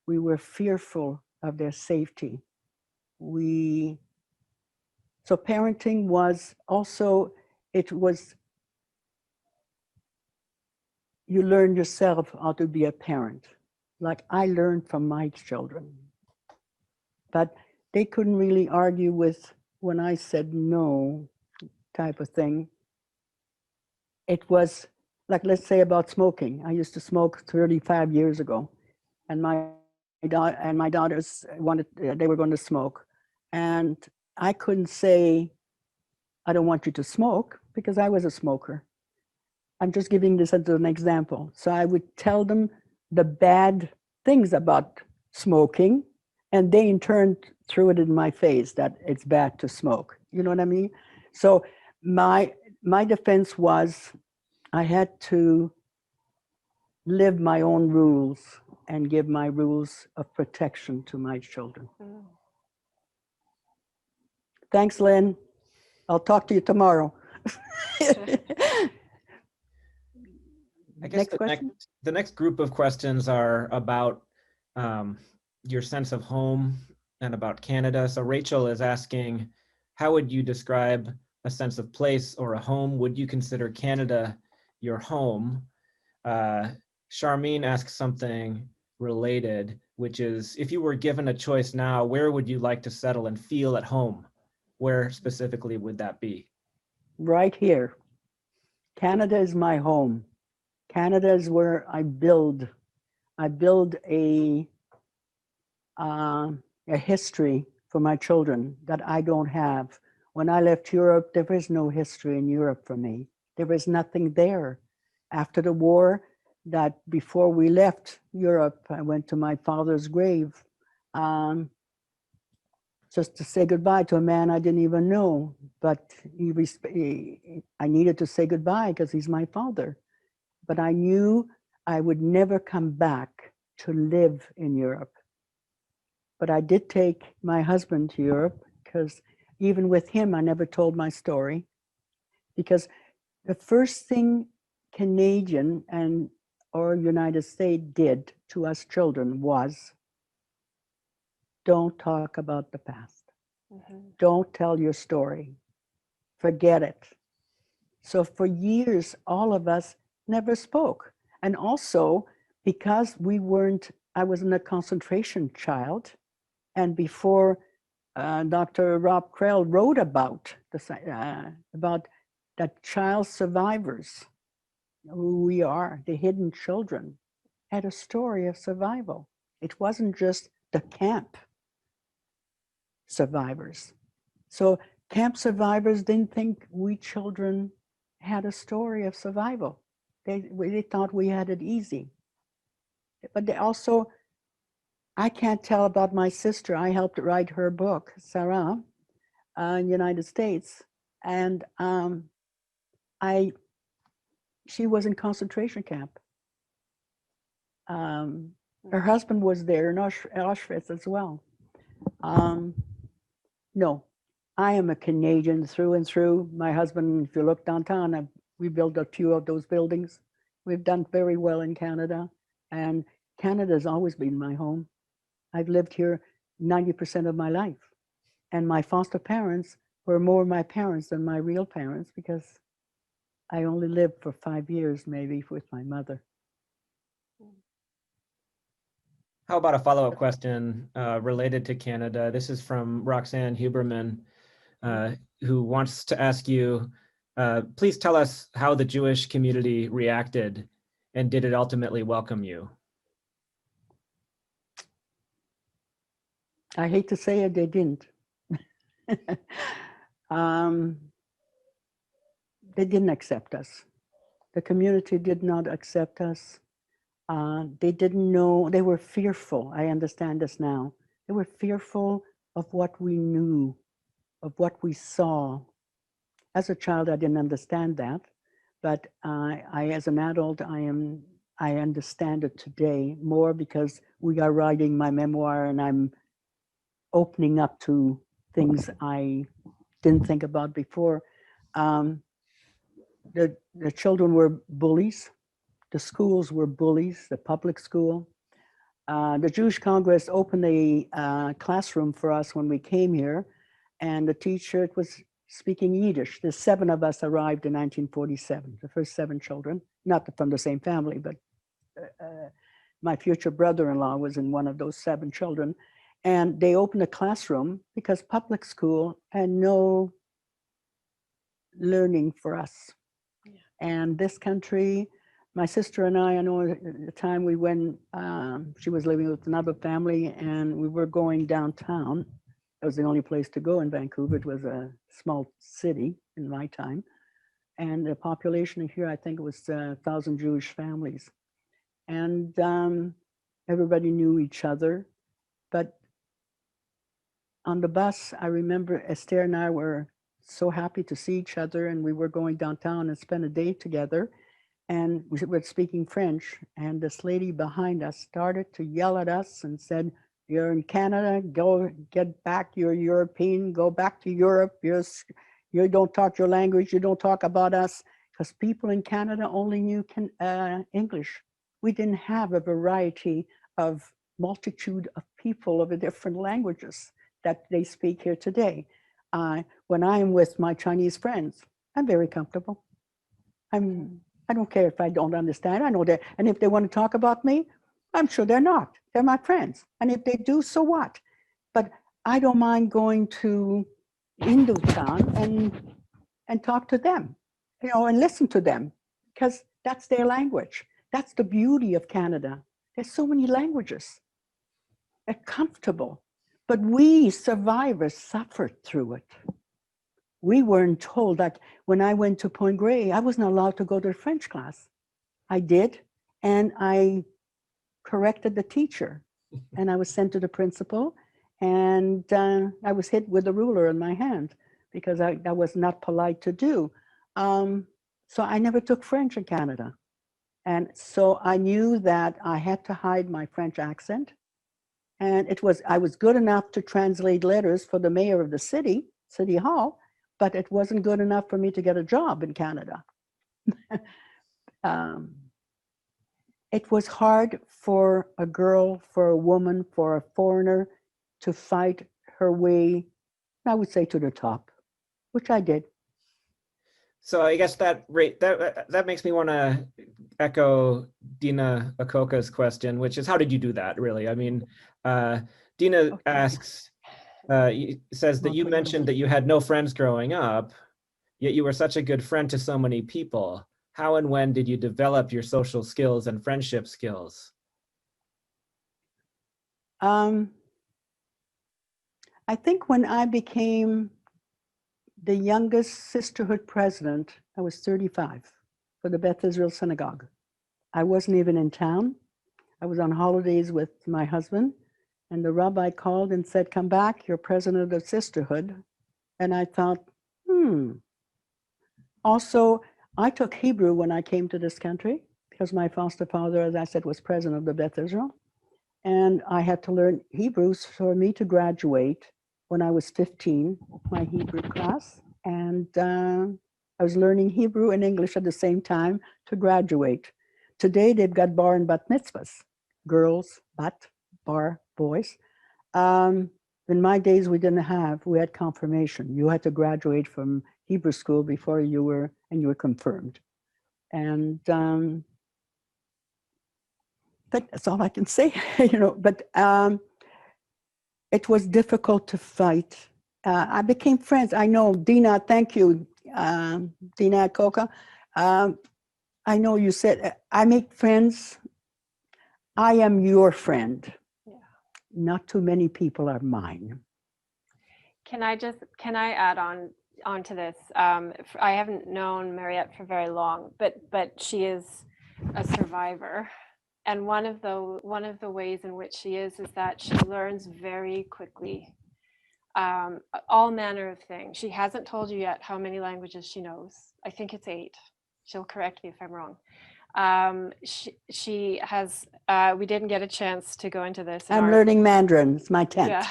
We were fearful of their safety. So parenting was also, you learn yourself how to be a parent. Like I learned from my children. But they couldn't really argue with when I said no type of thing. It was like, let's say about smoking. I used to smoke 35 years ago, and my daughters they were going to smoke. And I couldn't say, I don't want you to smoke, because I was a smoker. I'm just giving this as an example. So I would tell them the bad things about smoking, and they in turn threw it in my face that it's bad to smoke. You know what I mean? So my defense was I had to live my own rules and give my rules of protection to my children. Mm. Thanks, Lynn. I'll talk to you tomorrow. I guess the next group of questions are about your sense of home and about Canada. So Rachel is asking, how would you describe a sense of place or a home? Would you consider Canada your home? Charmaine asks something related, which is, if you were given a choice now, where would you like to settle and feel at home? Where specifically would that be? Right here. Canada is my home. Canada is where I build. I build a history for my children that I don't have. When I left Europe, there was no history in Europe for me. There was nothing there. After the war, that before we left Europe, I went to my father's grave just to say goodbye to a man I didn't even know. But I needed to say goodbye because he's my father. but I knew I would never come back to live in Europe. But I did take my husband to Europe, because even with him, I never told my story. Because the first thing Canadian and or United States did to us children was, don't talk about the past. Don't tell your story. Forget it. So for years, all of us never spoke. And also, because I wasn't a concentration child, and before Dr. Rob Krell wrote about that child survivors, who we are, the hidden children, had a story of survival. It wasn't just the camp survivors. So camp survivors didn't think we children had a story of survival. They thought we had it easy. But they also, I can't tell about my sister. I helped write her book, Sarah, in the United States. And she was in concentration camp. Her husband was there in Auschwitz as well. No, I am a Canadian through and through. My husband, if you look downtown, we built a few of those buildings. We've done very well in Canada, and Canada has always been my home. I've lived here 90% of my life, and my foster parents were more my parents than my real parents, because I only lived for 5 years maybe with my mother. How about a follow-up question related to Canada? This is from Roxanne Huberman, who wants to ask you, please tell us how the Jewish community reacted, and did it ultimately welcome you? I hate to say it, they didn't. They didn't accept us. The community did not accept us. They didn't know, they were fearful. I understand this now. They were fearful of what we knew, of what we saw. As a child, I didn't understand that, but as an adult, I understand it today more, because we are writing my memoir and I'm opening up to things I didn't think about before. The children were bullies. The schools were bullies, the public school. The Jewish Congress opened a classroom for us when we came here, and the teacher was speaking Yiddish. The 7 of us arrived in 1947, the first 7 children, not from the same family, but my future brother-in-law was in one of those 7 children. And they opened a classroom because public school had no learning for us. Yeah. And this country, my sister and I know at the time we went, she was living with another family, and we were going downtown. It was the only place to go in Vancouver. It was a small city in my time. And the population here, I think it was 1,000 Jewish families. And everybody knew each other. But on the bus, I remember Esther and I were so happy to see each other, and we were going downtown and spend a day together. And we were speaking French, and this lady behind us started to yell at us and said, "You're in Canada, go get back, you're European, go back to Europe, you don't talk your language, you don't talk about us," because people in Canada only knew English. We didn't have a variety of multitude of people of the different languages that they speak here today. When I'm with my Chinese friends, I'm very comfortable. I don't care if I don't understand. I know that, and if they want to talk about me, I'm sure they're not. They're my friends. And if they do, so what? But I don't mind going to Indotown and talk to them, and listen to them, because that's their language. That's the beauty of Canada. There's so many languages. They're comfortable. But we survivors suffered through it. We weren't told that. When I went to Point Grey, I wasn't allowed to go to the French class. I did, and I corrected the teacher, and I was sent to the principal, and I was hit with a ruler in my hand because that was not polite to do. So I never took French in Canada. And so I knew that I had to hide my French accent. And I was good enough to translate letters for the mayor of the city hall, but it wasn't good enough for me to get a job in Canada. It was hard for a girl, for a woman, for a foreigner to fight her way, I would say, to the top, which I did. So I guess that makes me want to echo Dina Akoka's question, which is, how did you do that, really? I mean, Dina asks, says that you mentioned that you had no friends growing up, yet you were such a good friend to so many people. How and when did you develop your social skills and friendship skills? I think when I became the youngest sisterhood president, I was 35 for the Beth Israel Synagogue. I wasn't even in town. I was on holidays with my husband, and the rabbi called and said, "Come back, you're president of the sisterhood." And I thought, Also, I took Hebrew when I came to this country because my foster father, as I said, was president of the Beth Israel. And I had to learn Hebrew for me to graduate when I was 15, my Hebrew class. And I was learning Hebrew and English at the same time to graduate. Today, they've got bar and bat mitzvahs, girls, bat, bar, boys. In my days, we had confirmation. You had to graduate from Hebrew school before you were confirmed. And that's all I can say, but it was difficult to fight. I became friends. I know, Dina, thank you, Dina Akoka. I know you said, I make friends. I am your friend. Yeah. Not too many people are mine. Can I add on to this? I haven't known Mariette for very long, but she is a survivor. And one of the ways in which she is that she learns very quickly, all manner of things. She hasn't told you yet how many languages she knows. I think it's 8. She'll correct me if I'm wrong. She has, we didn't get a chance to go into this. I'm learning Mandarin. It's my 10th. Yeah.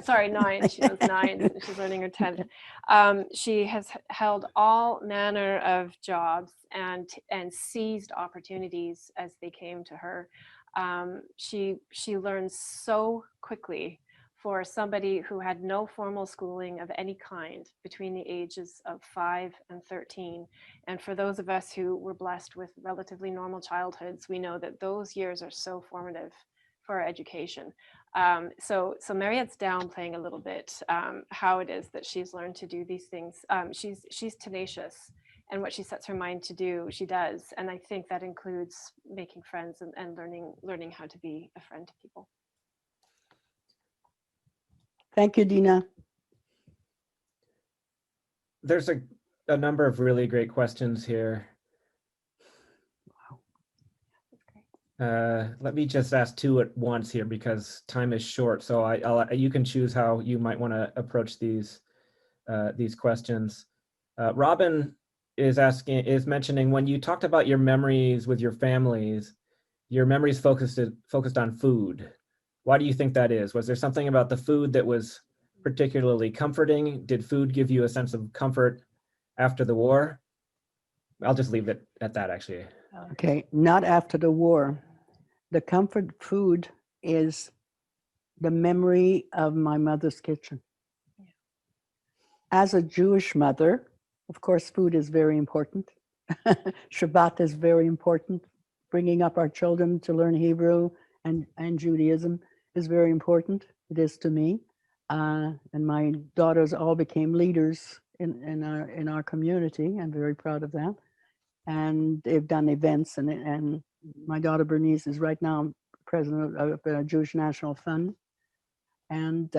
Sorry, 9. She was 9. She's learning her 10th. She has held all manner of jobs and seized opportunities as they came to her. She learns so quickly for somebody who had no formal schooling of any kind between the ages of 5 and 13. And for those of us who were blessed with relatively normal childhoods, we know that those years are so formative for our education. So Mariette's downplaying a little bit how it is that she's learned to do these things. She's tenacious, and what she sets her mind to do, she does. And I think that includes making friends and learning how to be a friend to people. Thank you, Dina. There's a number of really great questions here. Let me just ask 2 at once here because time is short. So you can choose how you might want to approach these questions. Robin is mentioning, when you talked about your memories with your families, your memories focused on food. Why do you think that is? Was there something about the food that was particularly comforting? Did food give you a sense of comfort after the war? I'll just leave it at that, actually. Okay, not after the war. The comfort food is the memory of my mother's kitchen. As a Jewish mother, of course, food is very important. Shabbat is very important. Bringing up our children to learn Hebrew and Judaism is very important. It is to me. And my daughters all became leaders in our community. I'm very proud of that. And they've done events, and my daughter Bernice is right now president of the Jewish National Fund. And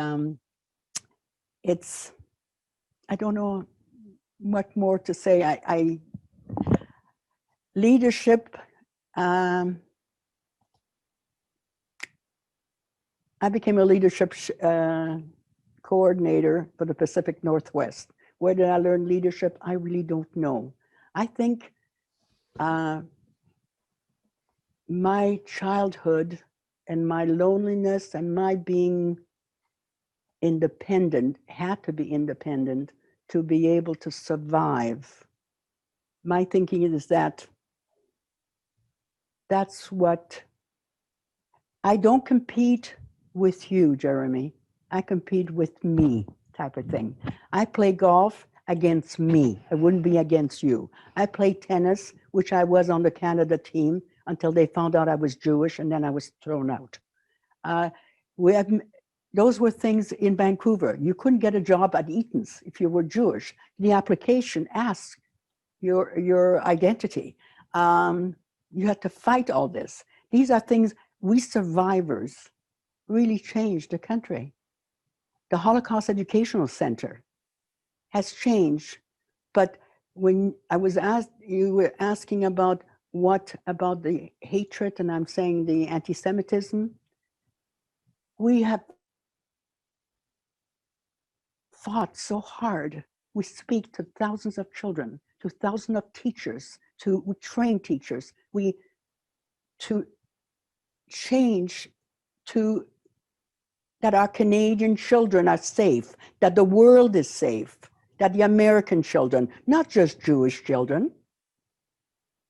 I don't know what more to say. Leadership, I became a leadership coordinator for the Pacific Northwest. Where did I learn leadership? I really don't know. I think my childhood and my loneliness and my being independent, had to be independent to be able to survive. My thinking is that that's what, I don't compete with you, Jeremy. I compete with me, type of thing. I play golf against me. I wouldn't be against you. I play tennis, which I was on the Canada team until they found out I was Jewish, and then I was thrown out. We have, those were things in Vancouver. You couldn't get a job at Eaton's if you were Jewish. The application asked your identity. You had to fight all this. These are things, we survivors really changed the country. The Holocaust Educational Center has changed, but when I was asked, you were asking about what about the hatred, and I'm saying the antisemitism. We have fought so hard. We speak to thousands of children, to thousands of teachers, we train teachers, to change to that our Canadian children are safe, that the world is safe, that the American children, not just Jewish children,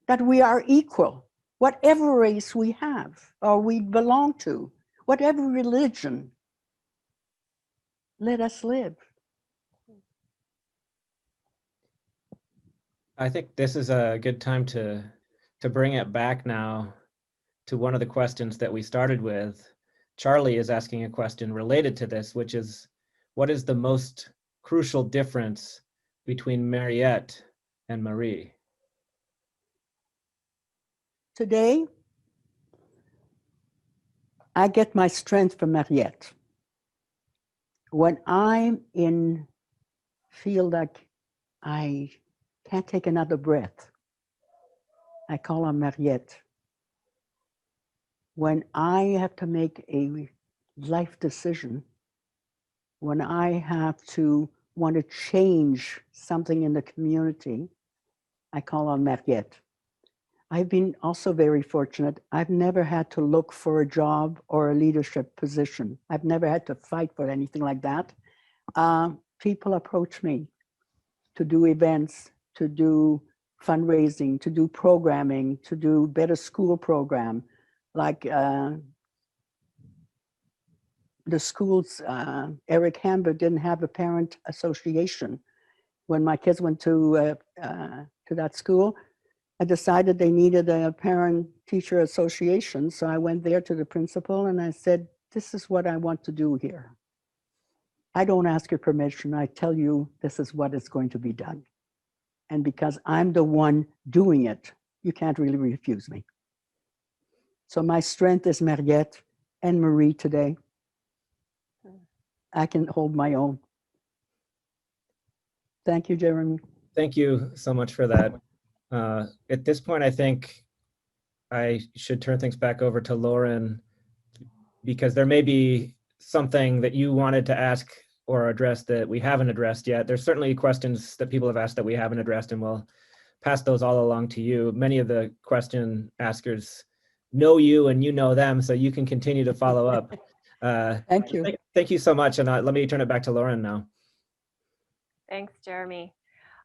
that we are equal, whatever race we have or we belong to, whatever religion, let us live. I think this is a good time to bring it back now to one of the questions that we started with. Charlie is asking a question related to this, which is, what is the most crucial difference between Mariette and Marie? Today, I get my strength from Mariette. When I'm feel like I can't take another breath, I call on Mariette. When I have to make a life decision, when I have to want to change something in the community, I call on Mariette. I've been also very fortunate. I've never had to look for a job or a leadership position. I've never had to fight for anything like that. People approach me to do events, to do fundraising, to do programming, to do better school program, like the schools, Eric Hamber didn't have a parent association. When my kids went to that school, I decided they needed a parent-teacher association. So I went there to the principal and I said, this is what I want to do here. I don't ask your permission. I tell you, this is what is going to be done. And because I'm the one doing it, you can't really refuse me. So my strength is Mariette and Marie today. I can hold my own. Thank you, Jeremy. Thank you so much for that. At this point, I think I should turn things back over to Lauren, because there may be something that you wanted to ask or address that we haven't addressed yet. There's certainly questions that people have asked that we haven't addressed, and we'll pass those all along to you. Many of the question askers know you and you know them, so you can continue to follow up. Thank you. Thank you so much. And let me turn it back to Lauren now. Thanks, Jeremy.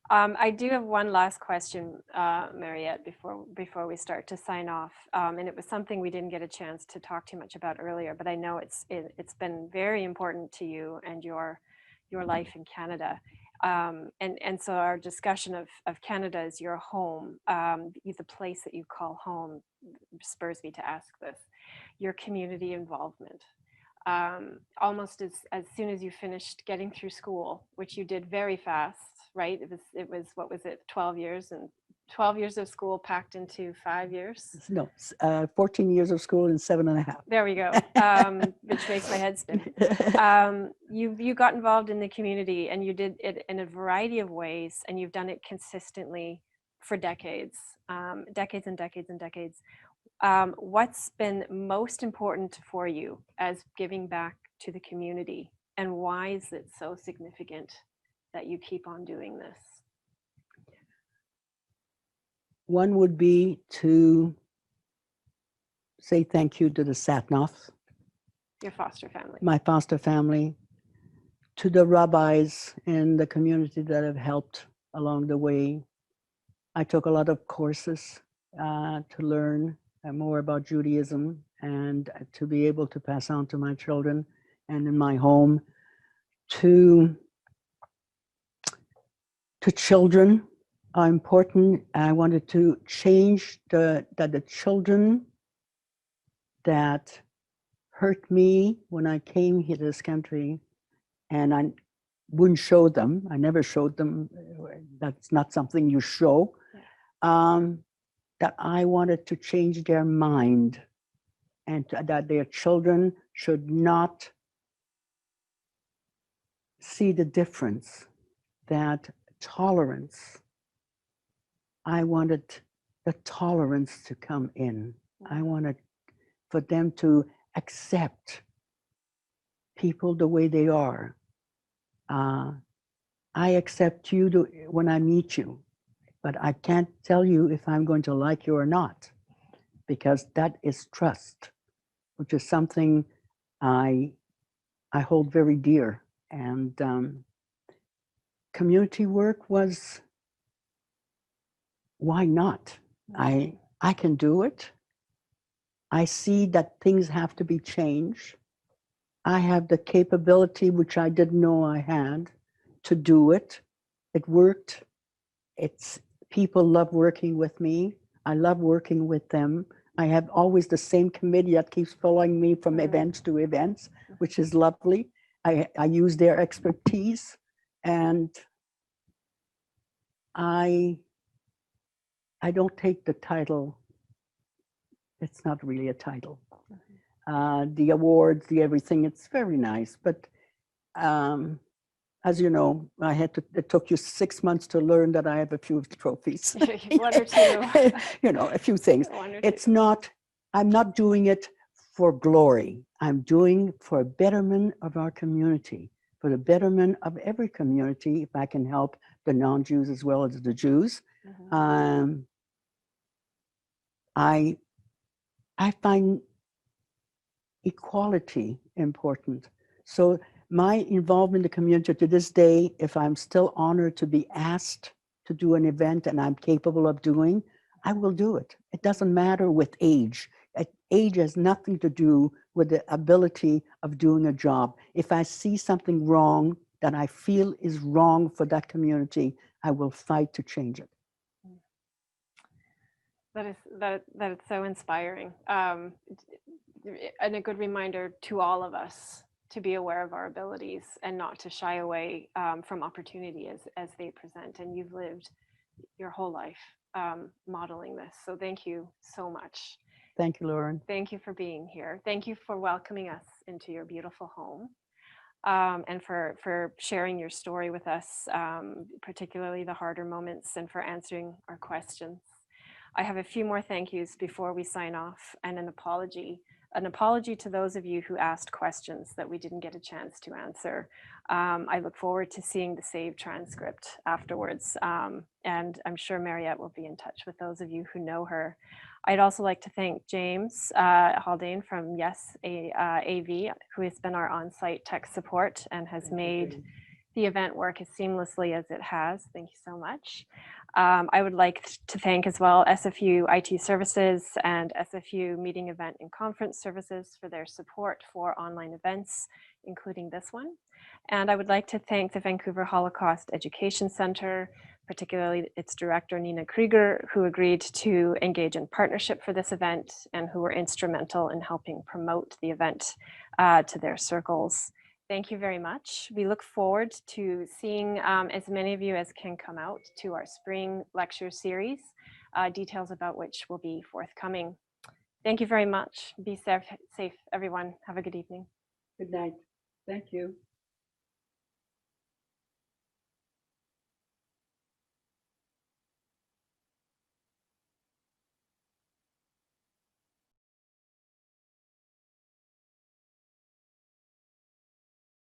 I do have one last question, Mariette, before we start to sign off. And it was something we didn't get a chance to talk too much about earlier, but I know it's been very important to you and your life in Canada. And so our discussion of Canada as your home, the place that you call home, spurs me to ask this: your community involvement. Almost as soon as you finished getting through school, which you did very fast, right? It was what was it, 12 years, and 12 years of school packed into 5 years? No, 14 years of school and 7.5. There we go, which makes my head spin. You got involved in the community, and you did it in a variety of ways, and you've done it consistently for decades, decades and decades and decades. What's been most important for you as giving back to the community, and why is it so significant that you keep on doing this? One would be to say thank you to the Satnoff, Your foster family. my foster family, to the rabbis in the community that have helped along the way. I took a lot of courses to learn more about Judaism and to be able to pass on to my children, and in my home to children are important. I wanted to change that the children that hurt me when I came here to this country, and I wouldn't show them. I never showed them. That's not something you show. That I wanted to change their mind, and that their children should not see the difference, that tolerance. I wanted the tolerance to come in. I wanted for them to accept people the way they are. I accept you when I meet you, but I can't tell you if I'm going to like you or not, because that is trust, which is something I hold very dear. And community work was, why not? I can do it. I see that things have to be changed. I have the capability, which I didn't know I had, to do it. It worked. People love working with me. I love working with them. I have always the same committee that keeps following me from events to events, which is lovely. I use their expertise, and I don't take the title. It's not really a title. The awards, the everything, it's very nice. But as you know, it took you 6 months to learn that I have a few trophies. One or two. A few things. It's not, I'm not doing it for glory. I'm doing for betterment of our community, for the betterment of every community, if I can help the non-Jews as well as the Jews. I find equality important. So my involvement in the community to this day, if I'm still honored to be asked to do an event and I'm capable of doing, I will do it. It doesn't matter with age. Age has nothing to do with the ability of doing a job. If I see something wrong that I feel is wrong for that community, I will fight to change it. That is so inspiring, and a good reminder to all of us to be aware of our abilities and not to shy away from opportunity as they present. And you've lived your whole life modeling this. So thank you so much. Thank you, Lauren. Thank you for being here. Thank you for welcoming us into your beautiful home, and for sharing your story with us, particularly the harder moments, and for answering our questions. I have a few more thank yous before we sign off, and an apology. An apology to those of you who asked questions that we didn't get a chance to answer. I look forward to seeing the saved transcript afterwards, and I'm sure Mariette will be in touch with those of you who know her. I'd also like to thank James Haldane from Yes AV, who has been our on-site tech support and has made the event work as seamlessly as it has. Thank you so much. I would like to thank as well SFU IT Services and SFU Meeting Event and Conference Services for their support for online events, including this one. And I would like to thank the Vancouver Holocaust Education Center, particularly its director, Nina Krieger, who agreed to engage in partnership for this event and who were instrumental in helping promote the event to their circles. Thank you very much. We look forward to seeing as many of you as can come out to our spring lecture series, details about which will be forthcoming. Thank you very much. Be safe, everyone. Have a good evening. Good night. Thank you.